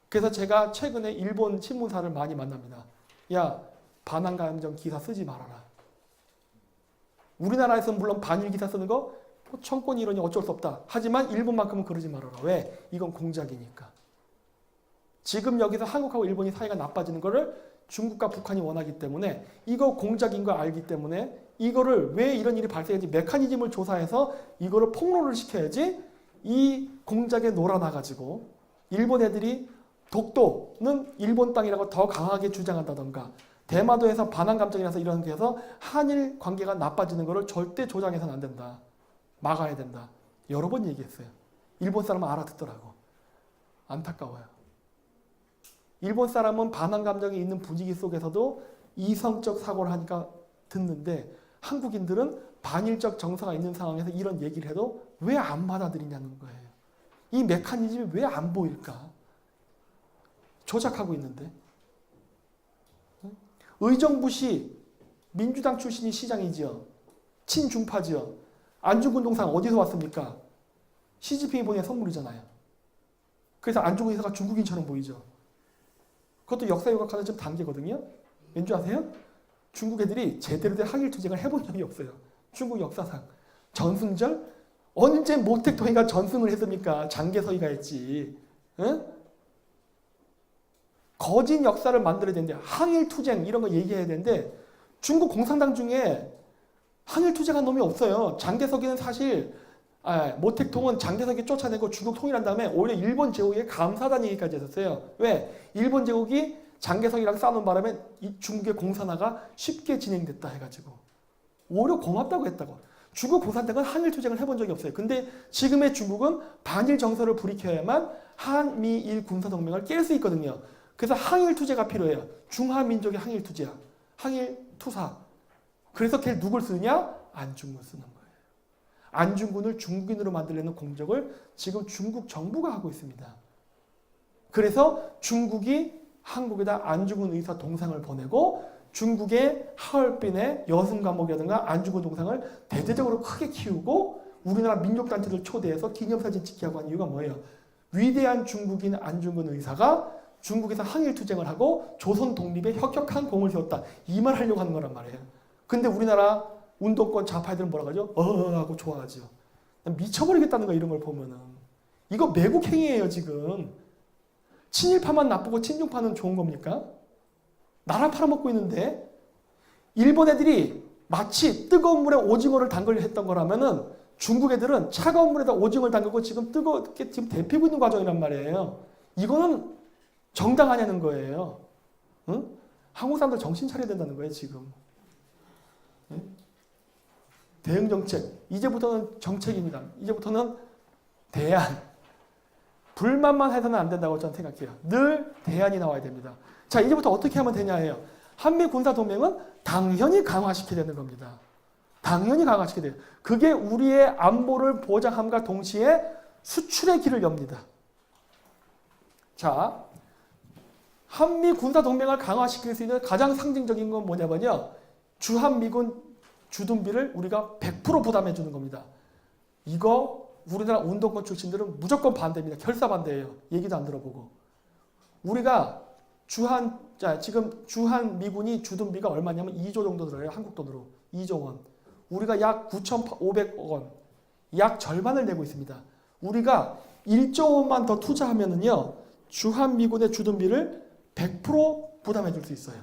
[SPEAKER 1] 그래서 제가 최근에 일본 신문사를 많이 만납니다. 야, 반환감정 기사 쓰지 말아라. 우리나라에서는 물론 반일 기사 쓰는 거 청권 이론이 어쩔 수 없다. 하지만 일본만큼은 그러지 말아라. 왜? 이건 공작이니까. 지금 여기서 한국하고 일본이 사이가 나빠지는 거를 중국과 북한이 원하기 때문에 이거 공작인 거 알기 때문에 이거를 왜 이런 일이 발생했는지 메커니즘을 조사해서 이거를 폭로를 시켜야지 이 공작에 놀아나가지고 일본 애들이 독도는 일본 땅이라고 더 강하게 주장한다던가 대마도에서 반환 감정이 나서 이런 게 해서 한일 관계가 나빠지는 거를 절대 조장해서는 안 된다. 막아야 된다. 여러 번 얘기했어요. 일본 사람은 알아듣더라고. 안타까워요. 일본 사람은 반환 감정이 있는 분위기 속에서도 이성적 사고를 하니까 듣는데 한국인들은 반일적 정서가 있는 상황에서 이런 얘기를 해도 왜 안 받아들이냐는 거예요. 이 메커니즘이 왜 안 보일까? 조작하고 있는데. 의정부시 민주당 출신이 시장이지요. 친중파지요. 안중근 동상 어디서 왔습니까? 시진핑이 보낸 선물이잖아요. 그래서 안중근 의사가 중국인처럼 보이죠. 그것도 역사 요각하는 좀 단계거든요. 왠지 아세요? 중국 애들이 제대로 된 항일 투쟁을 해본 적이 없어요. 중국 역사상. 전승절? 언제 모택동이가 전승을 했습니까? 장개서희가 했지. 응? 거진 역사를 만들어야 되는데 항일 투쟁 이런 거 얘기해야 되는데 중국 공산당 중에 항일 투쟁한 놈이 없어요. 장개석이는 사실 모택동은 장개석이 쫓아내고 중국 통일한 다음에 오히려 일본 제국에 감사하다는 얘기까지 했었어요. 왜? 일본 제국이 장개석이랑 싸우는 바람에 이 중국의 공산화가 쉽게 진행됐다 해가지고 오히려 고맙다고 했다고. 중국 공산당은 항일 투쟁을 해본 적이 없어요. 근데 지금의 중국은 반일 정서를 불이켜야만 한미일 군사동맹을 깰 수 있거든요. 그래서 항일 투제가 필요해요. 중화민족의 항일 투제야. 항일 투사. 그래서 걔 누굴 쓰느냐? 안중근 쓰는 거예요. 안중근을 중국인으로 만들려는 공적을 지금 중국 정부가 하고 있습니다. 그래서 중국이 한국에다 안중근 의사 동상을 보내고 중국의 하얼빈의 여승 감옥이라든가 안중근 동상을 대대적으로 크게 키우고 우리나라 민족단체들 초대해서 기념사진 찍게 하고 한 이유가 뭐예요? 위대한 중국인 안중근 의사가 중국에서 항일 투쟁을 하고 조선 독립에 혁혁한 공을 세웠다. 이 말 하려고 하는 거란 말이에요. 근데 우리나라 운동권 좌파애들은 뭐라 그러죠? 하고 좋아하죠. 미쳐버리겠다는 거야, 이런 걸 보면은. 이거 매국 행위예요, 지금. 친일파만 나쁘고 친중파는 좋은 겁니까? 나라 팔아먹고 있는데 일본 애들이 마치 뜨거운 물에 오징어를 담그려 했던 거라면은 중국 애들은 차가운 물에다 오징어를 담그고 지금 뜨겁게 지금 데피고 있는 과정이란 말이에요. 이거는 정당하냐는 거예요. 응? 한국 사람들 정신 차려야 된다는 거예요, 지금. 응? 대응 정책. 이제부터는 정책입니다. 이제부터는 대안. 불만만 해서는 안 된다고 저는 생각해요. 늘 대안이 나와야 됩니다. 자, 이제부터 어떻게 하면 되냐예요. 한미 군사 동맹은 당연히 강화시켜야 되는 겁니다. 당연히 강화시켜야 돼요. 그게 우리의 안보를 보장함과 동시에 수출의 길을 엽니다. 자, 한미 군사 동맹을 강화시킬 수 있는 가장 상징적인 건 뭐냐면요. 주한미군 주둔비를 우리가 100% 부담해 주는 겁니다. 이거 우리나라 운동권 출신들은 무조건 반대입니다. 결사반대예요. 얘기도 안 들어보고. 우리가 지금 주한미군이 주둔비가 얼마냐면 2조 정도 들어요. 한국 돈으로. 2조 원. 우리가 약 9,500억 원. 약 절반을 내고 있습니다. 우리가 1조 원만 더 투자하면은요. 주한미군의 주둔비를 100% 부담해 줄 수 있어요.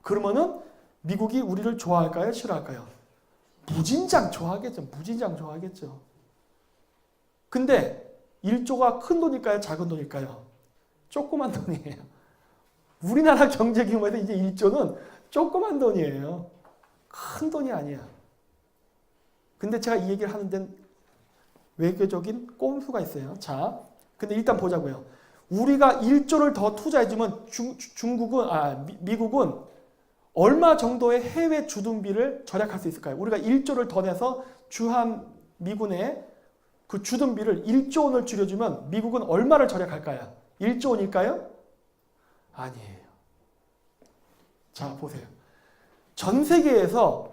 [SPEAKER 1] 그러면은 미국이 우리를 좋아할까요? 싫어할까요? 무진장 좋아하겠죠. 무진장 좋아하겠죠. 근데 1조가 큰 돈일까요? 작은 돈일까요? 조그만 돈이에요. 우리나라 경제 규모에서 이제 1조는 조그만 돈이에요. 큰 돈이 아니야. 근데 제가 이 얘기를 하는 데는 외교적인 꼼수가 있어요. 자, 근데 일단 보자고요. 우리가 1조를 더 투자해주면 미국은 얼마 정도의 해외 주둔비를 절약할 수 있을까요? 우리가 1조를 더 내서 주한 미군의 그 주둔비를 1조 원을 줄여주면 미국은 얼마를 절약할까요? 1조 원일까요? 아니에요. 자, 보세요. 전 세계에서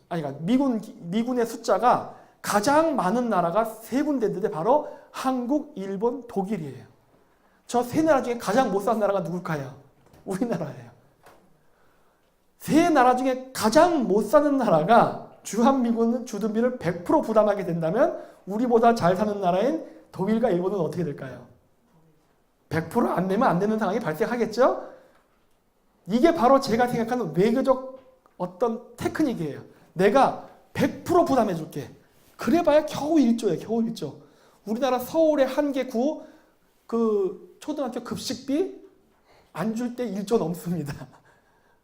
[SPEAKER 1] 그러니까 미군의 숫자가 가장 많은 나라가 세 군데인데 바로 한국, 일본, 독일이에요. 저 세 나라 중에 가장 못 사는 나라가 누굴까요? 우리나라예요. 세 나라 중에 가장 못 사는 나라가 주한미군 주둔비를 100% 부담하게 된다면 우리보다 잘 사는 나라인 독일과 일본은 어떻게 될까요? 100%안 내면 안 되는 상황이 발생하겠죠? 이게 바로 제가 생각하는 외교적 어떤 테크닉이에요. 내가 100% 부담해 줄게. 그래봐야 겨우 1조예요. 겨우 1조. 우리나라 서울의 한 개 구 그 초등학교 급식비 안 줄 때 1조 넘습니다.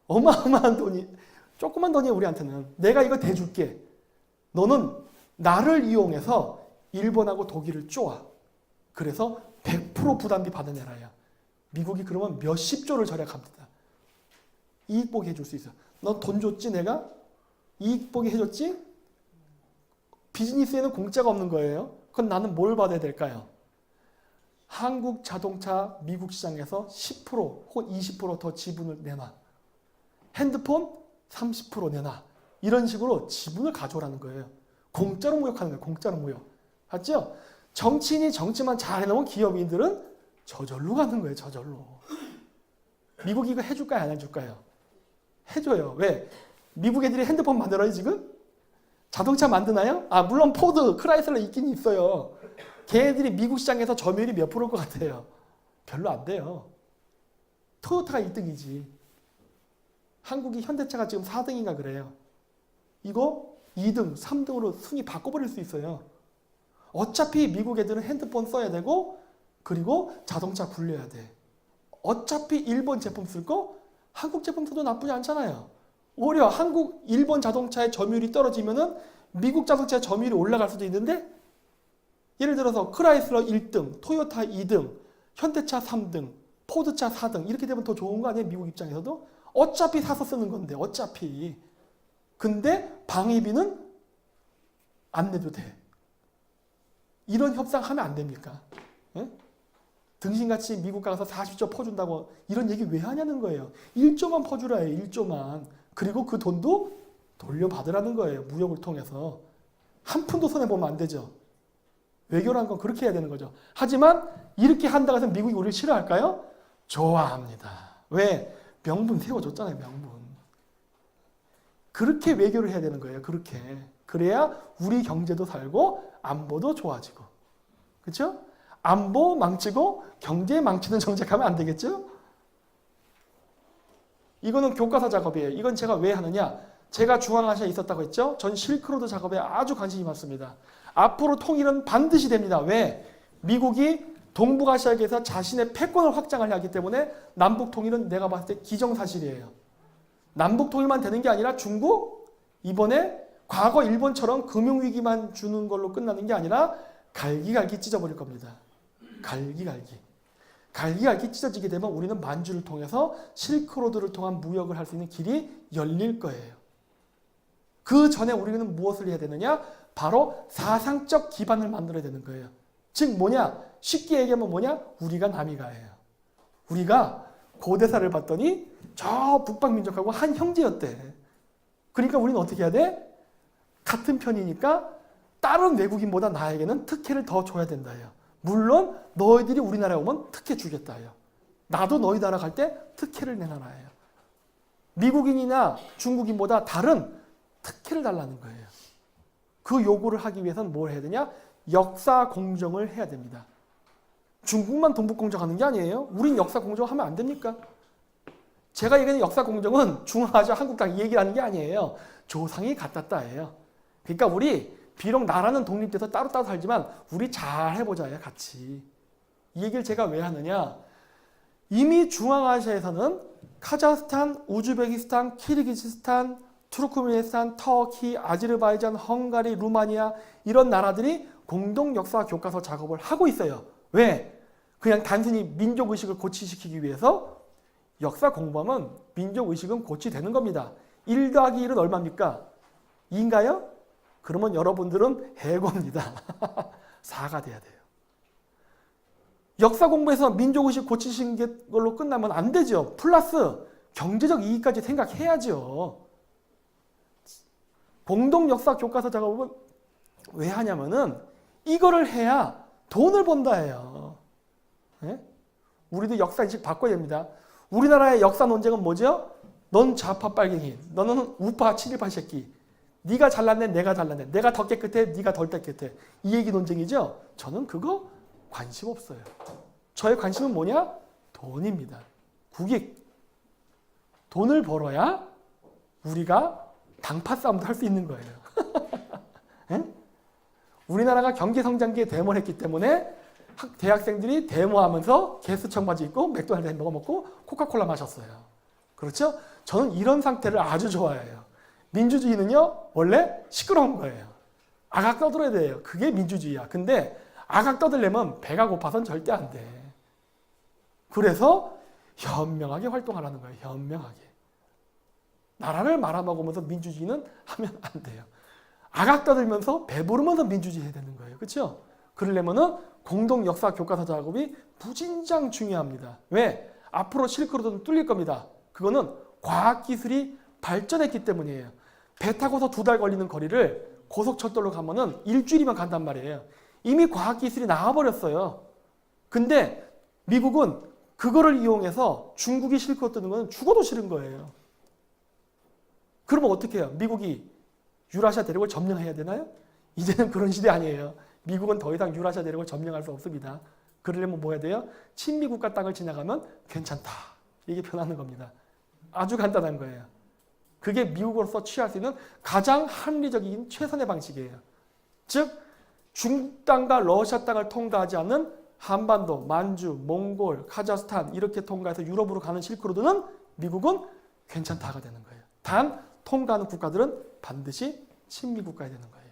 [SPEAKER 1] 어마어마한 돈이, 조그만 돈이에요, 우리한테는. 내가 이거 대줄게. 너는 나를 이용해서 일본하고 독일을 쪼아. 그래서 100% 부담비 받아내라야. 미국이 그러면 몇십 조를 절약합니다. 이익 보게 해줄 수 있어. 너 돈 줬지 내가? 이익 보게 해줬지? 비즈니스에는 공짜가 없는 거예요. 그럼 나는 뭘 받아야 될까요? 한국 자동차 미국 시장에서 10% 혹은 20% 더 지분을 내놔. 핸드폰 30% 내놔. 이런 식으로 지분을 가져오라는 거예요. 공짜로 무역하는 거예요. 공짜로 무역. 맞죠? 정치인이 정치만 잘 해놓은 기업인들은 저절로 가는 거예요. 저절로. 미국이 이거 해줄까요? 안 해줄까요? 해줘요. 왜? 미국 애들이 핸드폰 만들어요 지금? 자동차 만드나요? 아 물론 포드, 크라이슬러 있긴 있어요. 걔네들이 미국 시장에서 점유율이 몇 프로일 것 같아요? 별로 안 돼요. 토요타가 1등이지. 한국이 현대차가 지금 4등인가 그래요. 이거 2등, 3등으로 순위 바꿔버릴 수 있어요. 어차피 미국 애들은 핸드폰 써야 되고 그리고 자동차 굴려야 돼. 어차피 일본 제품 쓸 거 한국 제품 써도 나쁘지 않잖아요. 오히려 한국, 일본 자동차의 점유율이 떨어지면은 미국 자동차의 점유율이 올라갈 수도 있는데 예를 들어서 크라이슬러 1등, 토요타 2등, 현대차 3등, 포드차 4등 이렇게 되면 더 좋은 거 아니에요? 미국 입장에서도? 어차피 사서 쓰는 건데 어차피. 근데 방위비는 안 내도 돼. 이런 협상하면 안 됩니까? 예? 등신같이 미국 가서 40조 퍼준다고 이런 얘기 왜 하냐는 거예요. 1조만 퍼주라 해요. 1조만. 그리고 그 돈도 돌려받으라는 거예요. 무역을 통해서. 한 푼도 손해보면 안 되죠. 외교란 건 그렇게 해야 되는 거죠. 하지만 이렇게 한다고 해서 미국이 우리를 싫어할까요? 좋아합니다. 왜? 명분 세워줬잖아요. 명분. 그렇게 외교를 해야 되는 거예요. 그렇게. 그래야 우리 경제도 살고 안보도 좋아지고. 그렇죠? 안보 망치고 경제 망치는 정책하면 안 되겠죠? 이거는 교과서 작업이에요. 이건 제가 왜 하느냐? 제가 중앙아시아에 있었다고 했죠? 전 실크로드 작업에 아주 관심이 많습니다. 앞으로 통일은 반드시 됩니다. 왜? 미국이 동북아시아에서 자신의 패권을 확장하려 하기 때문에 남북 통일은 내가 봤을 때 기정사실이에요. 남북 통일만 되는 게 아니라 중국 이번에 과거 일본처럼 금융위기만 주는 걸로 끝나는 게 아니라 갈기갈기 찢어버릴 겁니다. 갈기갈기. 갈기갈기 찢어지게 되면 우리는 만주를 통해서 실크로드를 통한 무역을 할 수 있는 길이 열릴 거예요. 그 전에 우리는 무엇을 해야 되느냐? 바로 사상적 기반을 만들어야 되는 거예요. 즉 뭐냐? 쉽게 얘기하면 뭐냐? 우리가 남이가예요. 우리가 고대사를 봤더니 저 북방민족하고 한 형제였대. 그러니까 우리는 어떻게 해야 돼? 같은 편이니까 다른 외국인보다 나에게는 특혜를 더 줘야 된다요. 물론 너희들이 우리나라에 오면 특혜 주겠다요. 나도 너희 나라 갈 때 특혜를 내놔라요. 미국인이나 중국인보다 다른 특혜를 달라는 거예요. 그 요구를 하기 위해서는 뭘 해야 되냐? 역사 공정을 해야 됩니다. 중국만 동북 공정하는 게 아니에요. 우린 역사 공정하면 안 됩니까? 제가 얘기하는 역사 공정은 중앙아시아 한국당 이 얘기를 하는 게 아니에요. 조상이 같았다예요. 그러니까 우리 비록 나라는 독립돼서 따로따로 살지만 우리 잘 해보자요. 같이. 이 얘기를 제가 왜 하느냐? 이미 중앙아시아에서는 카자흐스탄, 우즈베키스탄, 키르기즈스탄, 투르크메니스탄, 터키, 아제르바이잔, 헝가리, 루마니아 이런 나라들이 공동 역사 교과서 작업을 하고 있어요. 왜? 그냥 단순히 민족의식을 고취시키기 위해서 역사 공부하면 민족의식은 고취되는 겁니다. 1 더하기 1은 얼마입니까? 2인가요? 그러면 여러분들은 해고입니다. 4가 돼야 돼요. 역사 공부에서 민족의식 고치신 걸로 끝나면 안 되죠. 플러스 경제적 이익까지 생각해야죠. 공동 역사 교과서 작업은 왜 하냐면은 이거를 해야 돈을 번다예요. 네? 우리도 역사인식 바꿔야 됩니다. 우리나라의 역사 논쟁은 뭐죠? 넌 좌파 빨갱이, 너는 우파 친일파 새끼. 네가 잘났네, 내가 잘났네. 내가 더 깨끗해, 네가 덜 깨끗해. 이 얘기 논쟁이죠? 저는 그거 관심 없어요. 저의 관심은 뭐냐? 돈입니다. 국익. 돈을 벌어야 우리가 당파 싸움도 할 수 있는 거예요. 네? 우리나라가 경제성장기에 데모를 했기 때문에 대학생들이 데모하면서 게스 청바지 입고 맥도날드 햄버거 먹고 코카콜라 마셨어요. 그렇죠? 저는 이런 상태를 아주 좋아해요. 민주주의는요, 원래 시끄러운 거예요. 아각 떠들어야 돼요. 그게 민주주의야. 근데 아각 떠들려면 배가 고파서는 절대 안 돼. 그래서 현명하게 활동하라는 거예요. 현명하게. 나라를 말아먹으면서 민주주의는 하면 안 돼요. 아각 떠들면서 배부르면서 민주주의 해야 되는 거예요. 그렇죠? 그러려면은 공동 역사 교과서 작업이 무진장 중요합니다. 왜? 앞으로 실크로드는 뚫릴 겁니다. 그거는 과학기술이 발전했기 때문이에요. 배 타고서 2달 걸리는 거리를 고속철도로 가면은 일주일이면 간단 말이에요. 이미 과학기술이 나와버렸어요. 근데 미국은 그거를 이용해서 중국이 실크로드 뜨는 건 죽어도 싫은 거예요. 그러면 어떻게 해요? 미국이 유라시아 대륙을 점령해야 되나요? 이제는 그런 시대 아니에요. 미국은 더 이상 유라시아 대륙을 점령할 수 없습니다. 그러려면 뭐 해야 돼요? 친미국가 땅을 지나가면 괜찮다. 이게 변하는 겁니다. 아주 간단한 거예요. 그게 미국으로서 취할 수 있는 가장 합리적인 최선의 방식이에요. 즉 중국 땅과 러시아 땅을 통과하지 않는 한반도, 만주, 몽골, 카자흐스탄 이렇게 통과해서 유럽으로 가는 실크로드는 미국은 괜찮다가 되는 거예요. 단 통과하는 국가들은 반드시 친미국가가 되는 거예요.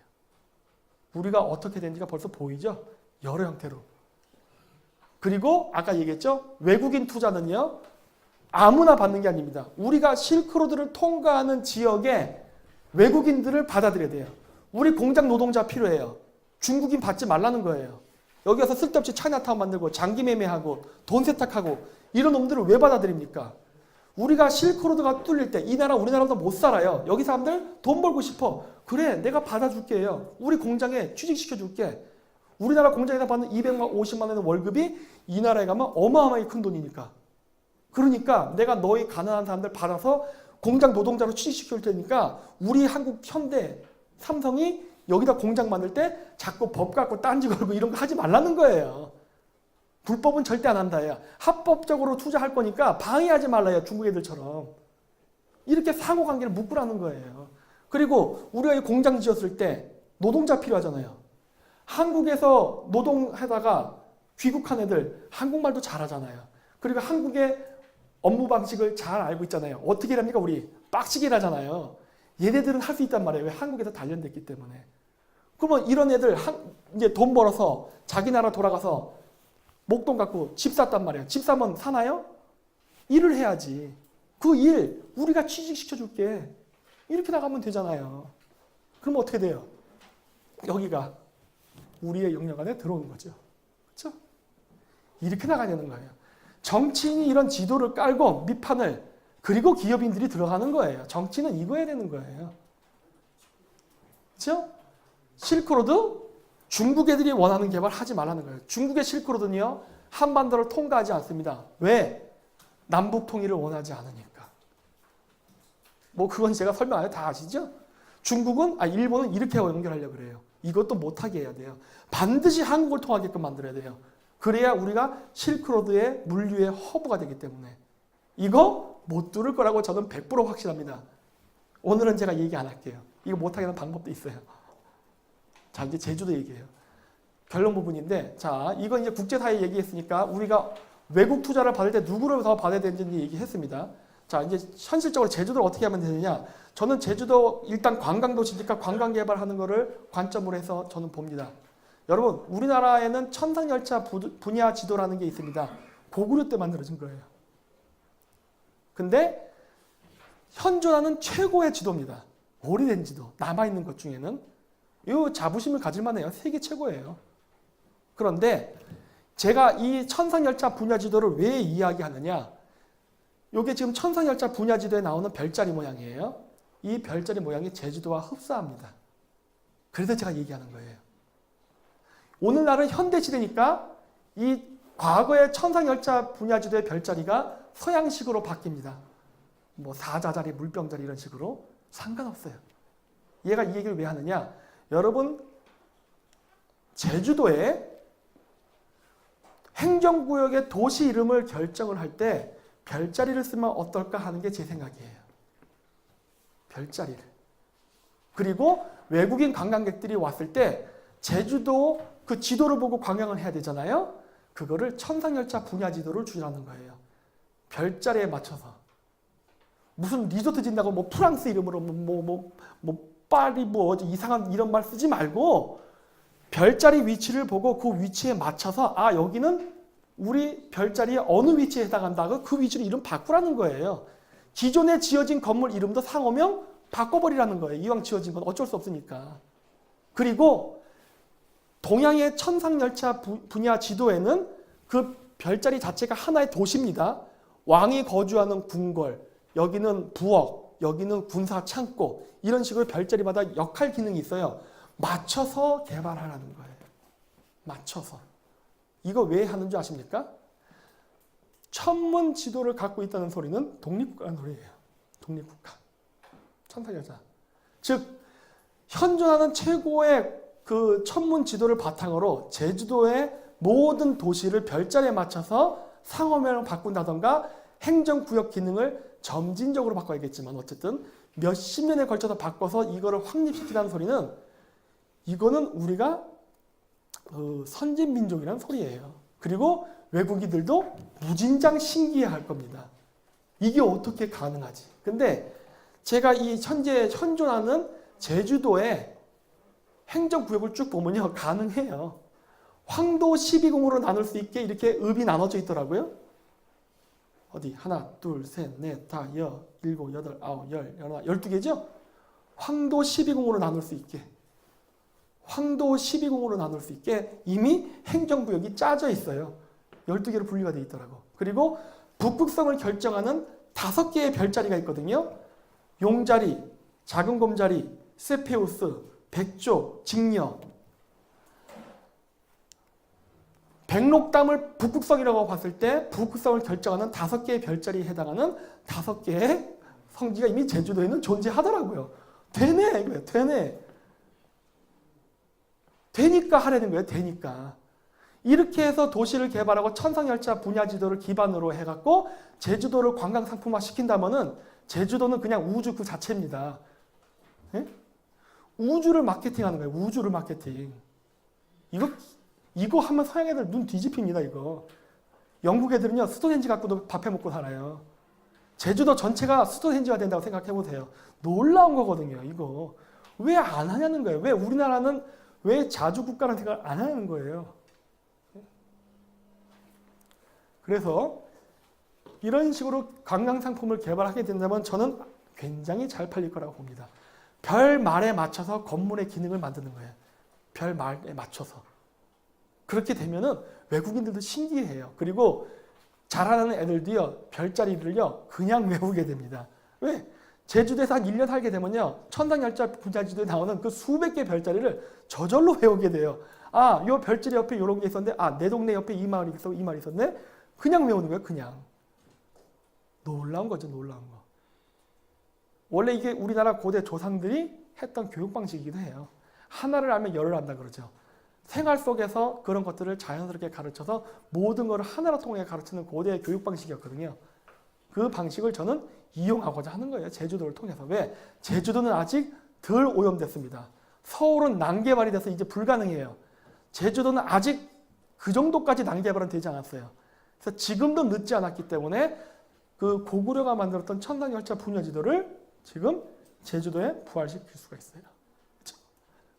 [SPEAKER 1] 우리가 어떻게 되는지가 벌써 보이죠? 여러 형태로. 그리고 아까 얘기했죠? 외국인 투자는요. 아무나 받는 게 아닙니다. 우리가 실크로드를 통과하는 지역에 외국인들을 받아들여야 돼요. 우리 공장 노동자 필요해요. 중국인 받지 말라는 거예요. 여기 와서 쓸데없이 차이나타운 만들고 장기 매매하고 돈 세탁하고 이런 놈들을 왜 받아들입니까? 우리가 실크로드가 뚫릴 때 이 나라 우리나라보다 못 살아요. 여기 사람들 돈 벌고 싶어. 그래 내가 받아줄게요. 우리 공장에 취직시켜줄게. 우리나라 공장에서 받는 200만 50만 원의 월급이 이 나라에 가면 어마어마하게 큰 돈이니까. 그러니까 내가 너희 가난한 사람들 받아서 공장 노동자로 취직시킬 테니까 우리 한국 현대 삼성이 여기다 공장 만들 때 자꾸 법 갖고 딴지 걸고 이런 거 하지 말라는 거예요. 불법은 절대 안 한다요. 합법적으로 투자할 거니까 방해하지 말라요. 중국 애들처럼. 이렇게 상호관계를 묶으라는 거예요. 그리고 우리가 이 공장 지었을 때 노동자 필요하잖아요. 한국에서 노동하다가 귀국한 애들 한국말도 잘하잖아요. 그리고 한국의 업무 방식을 잘 알고 있잖아요. 어떻게 합니까? 우리 빡시게 일하잖아요. 얘네들은 할 수 있단 말이에요. 왜? 한국에서 단련됐기 때문에. 그러면 이런 애들 이제 돈 벌어서 자기 나라 돌아가서 목돈 갖고 집 샀단 말이에요. 집 사면 사나요? 일을 해야지. 그 일 우리가 취직시켜줄게. 이렇게 나가면 되잖아요. 그럼 어떻게 돼요? 여기가 우리의 영역 안에 들어오는 거죠. 그렇죠? 이렇게 나가야 되는 거예요. 정치인이 이런 지도를 깔고 밑판을 그리고 기업인들이 들어가는 거예요. 정치는 이거 해야 되는 거예요. 그렇죠? 실크로드 중국 애들이 원하는 개발 하지 말라는 거예요. 중국의 실크로드는요. 한반도를 통과하지 않습니다. 왜? 남북 통일을 원하지 않으니까. 뭐 그건 제가 설명 안 해도 다 아시죠? 일본은 이렇게 연결하려고 그래요. 이것도 못하게 해야 돼요. 반드시 한국을 통하게끔 만들어야 돼요. 그래야 우리가 실크로드의 물류의 허브가 되기 때문에. 이거 못 뚫을 거라고 저는 100% 확신합니다. 오늘은 제가 얘기 안 할게요. 이거 못하게 하는 방법도 있어요. 자, 이제 제주도 얘기해요. 결론 부분인데, 자, 이건 이제 국제사회 얘기했으니까 우리가 외국 투자를 받을 때 누구를 더 받아야 되는지 얘기했습니다. 자, 이제 현실적으로 제주도를 어떻게 하면 되느냐. 저는 제주도 일단 관광도시니까 관광개발하는 거를 관점으로 해서 저는 봅니다. 여러분, 우리나라에는 천상열차 분야 지도라는 게 있습니다. 고구려 때 만들어진 거예요. 근데 현존하는 최고의 지도입니다. 오래된 지도, 남아있는 것 중에는 이 자부심을 가질만해요. 세계 최고예요. 그런데 제가 이 천상열차 분야 지도를 왜 이야기하느냐? 이게 지금 천상열차 분야 지도에 나오는 별자리 모양이에요. 이 별자리 모양이 제주도와 흡사합니다. 그래서 제가 얘기하는 거예요. 오늘날은 현대시대니까 이 과거의 천상열차 분야 지도의 별자리가 서양식으로 바뀝니다. 뭐 사자자리, 물병자리 이런 식으로 상관없어요. 얘가 이 얘기를 왜 하느냐? 여러분 제주도에 행정구역의 도시 이름을 결정을 할 때 별자리를 쓰면 어떨까 하는 게 제 생각이에요. 별자리를. 그리고 외국인 관광객들이 왔을 때 제주도 그 지도를 보고 관광을 해야 되잖아요. 그거를 천상열차 분야 지도를 주라는 거예요. 별자리에 맞춰서. 무슨 리조트 짓는다고 뭐 프랑스 이름으로 파리 뭐 이상한 이런 말 쓰지 말고 별자리 위치를 보고 그 위치에 맞춰서 아 여기는 우리 별자리의 어느 위치에 해당한다고 그 위치로 이름 바꾸라는 거예요. 기존에 지어진 건물 이름도 상호명 바꿔버리라는 거예요. 이왕 지어진 건 어쩔 수 없으니까. 그리고 동양의 천상열차 분야 지도에는 그 별자리 자체가 하나의 도시입니다. 왕이 거주하는 궁궐, 여기는 부엌, 여기는 군사 창고 이런 식으로 별자리마다 역할 기능이 있어요. 맞춰서 개발하라는 거예요. 맞춰서. 이거 왜 하는 줄 아십니까? 천문 지도를 갖고 있다는 소리는 독립국가라는 소리예요. 독립국가. 천상열차. 즉 현존하는 최고의 그 천문 지도를 바탕으로 제주도의 모든 도시를 별자리에 맞춰서 상호명을 바꾼다던가 행정구역 기능을 점진적으로 바꿔야겠지만 어쨌든 몇십 년에 걸쳐서 바꿔서 이거를 확립시키라는 소리는 이거는 우리가 선진민족이라는 소리예요. 그리고 외국인들도 무진장 신기해할 겁니다. 이게 어떻게 가능하지? 근데 제가 이 현재 현존하는 제주도의 행정구역을 쭉 보면요. 가능해요. 황도 12궁으로 나눌 수 있게 이렇게 읍이 나눠져 있더라고요. 어디? 하나, 둘, 셋, 넷, 다, 일곱, 여덟, 아홉, 열, 12개죠? 황도 12궁으로 나눌 수 있게. 황도 12궁으로 나눌 수 있게 이미 행정구역이 짜져 있어요. 12개로 분리가 되어 있더라고. 그리고 북극성을 결정하는 5개의 별자리가 있거든요. 용자리, 작은 곰자리, 세페우스, 백조, 직녀. 백록담을 북극성이라고 봤을 때 북극성을 결정하는 5개의 별자리에 해당하는 5개의 성지가 이미 제주도에는 존재하더라고요. 되네 이거예요. 되네. 되니까 하라는 거예요. 되니까. 이렇게 해서 도시를 개발하고 천상열차 분야 지도를 기반으로 해갖고 제주도를 관광상품화 시킨다면은 제주도는 그냥 우주 그 자체입니다. 예? 우주를 마케팅하는 거예요. 우주를 마케팅. 이거 하면 서양 애들 눈 뒤집힙니다. 이거. 영국 애들은요. 스톤헨지 갖고도 밥해 먹고 살아요. 제주도 전체가 스톤헨지가 된다고 생각해 보세요. 놀라운 거거든요. 이거. 왜 안 하냐는 거예요. 왜 우리나라는 왜 자주 국가라는 생각을 안 하는 거예요. 그래서 이런 식으로 관광상품을 개발하게 된다면 저는 굉장히 잘 팔릴 거라고 봅니다. 별말에 맞춰서 건물의 기능을 만드는 거예요. 별말에 맞춰서. 그렇게 되면은 외국인들도 신기해요. 그리고 잘하는 애들도요, 별자리를요, 그냥 외우게 됩니다. 왜? 제주도에서 한 1년 살게 되면요, 천상열차 분야지도에 나오는 그 수백 개 별자리를 저절로 외우게 돼요. 아, 요 별자리 옆에 요런 게 있었는데, 아, 내 동네 옆에 이 마을이 있어, 이 마을이 있었네? 그냥 외우는 거예요, 그냥. 놀라운 거죠, 놀라운 거. 원래 이게 우리나라 고대 조상들이 했던 교육 방식이기도 해요. 하나를 알면 열을 안다 그러죠. 생활 속에서 그런 것들을 자연스럽게 가르쳐서 모든 것을 하나로 통해 가르치는 고대의 교육 방식이었거든요. 그 방식을 저는 이용하고자 하는 거예요. 제주도를 통해서. 왜? 제주도는 아직 덜 오염됐습니다. 서울은 난개발이 돼서 이제 불가능해요. 제주도는 아직 그 정도까지 난개발은 되지 않았어요. 그래서 지금도 늦지 않았기 때문에 그 고구려가 만들었던 천상열차 분야지도를 지금 제주도에 부활시킬 수가 있어요. 그렇죠?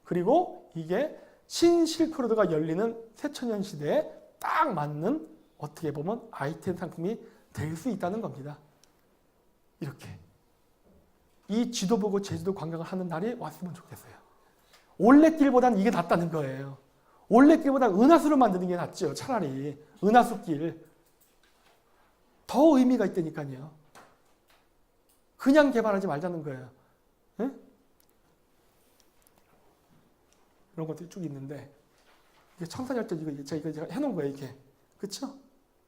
[SPEAKER 1] 그리고 이게 신실크로드가 열리는 새천년 시대에 딱 맞는 어떻게 보면 아이템 상품이 될 수 있다는 겁니다. 이렇게. 이 지도 보고 제주도 관광을 하는 날이 왔으면 좋겠어요. 올레길보단 이게 낫다는 거예요. 올레길보다 은하수를 만드는 게 낫죠. 차라리 은하수길. 더 의미가 있다니까요. 그냥 개발하지 말자는 거예요. 네? 이런 것들이 쭉 있는데 이게 청산열전 이거 제가 해놓은 거예요. 이렇게. 그렇죠?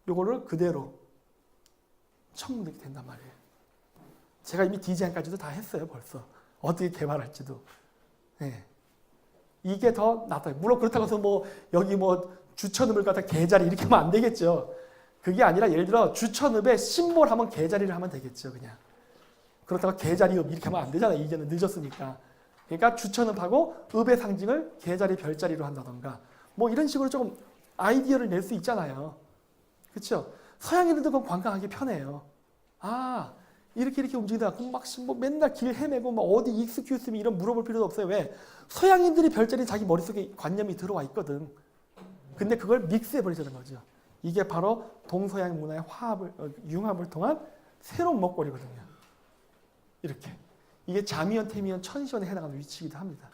[SPEAKER 1] 요거를 그대로 첨부되게 된단 말이에요. 제가 이미 디자인까지도 다 했어요. 벌써. 어떻게 개발할지도. 네. 이게 더 낫다. 물론 그렇다고 해서 뭐 여기 뭐 주천읍을 갖다 개자리 이렇게 하면 안 되겠죠. 그게 아니라 예를 들어 주천읍에 심볼 하면 개자리를 하면 되겠죠. 그냥. 그렇다고 개자리읍 이렇게 하면 안 되잖아요. 이제는 늦었으니까. 그러니까 주천읍하고 읍의 상징을 개자리 별자리로 한다던가 뭐 이런 식으로 조금 아이디어를 낼 수 있잖아요. 그렇죠? 서양인들도 그건 관광하기 편해요. 아 이렇게 움직이다가 막 뭐 맨날 길 헤매고 막 어디 익스큐스미 이런 물어볼 필요도 없어요. 왜? 서양인들이 별자리 자기 머릿속에 관념이 들어와 있거든. 근데 그걸 믹스해버리자는 거죠. 이게 바로 동서양 문화의 융합을 통한 새로운 먹거리거든요. 이렇게. 이게 자미원, 태미원, 천시원에 해당하는 위치이기도 합니다.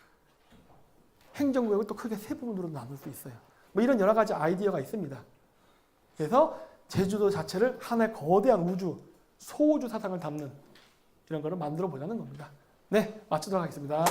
[SPEAKER 1] 행정구역을 또 크게 세 부분으로 나눌 수 있어요. 뭐 이런 여러 가지 아이디어가 있습니다. 그래서 제주도 자체를 하나의 거대한 우주, 소우주 사상을 담는 이런 거를 만들어 보자는 겁니다. 네, 마치도록 하겠습니다.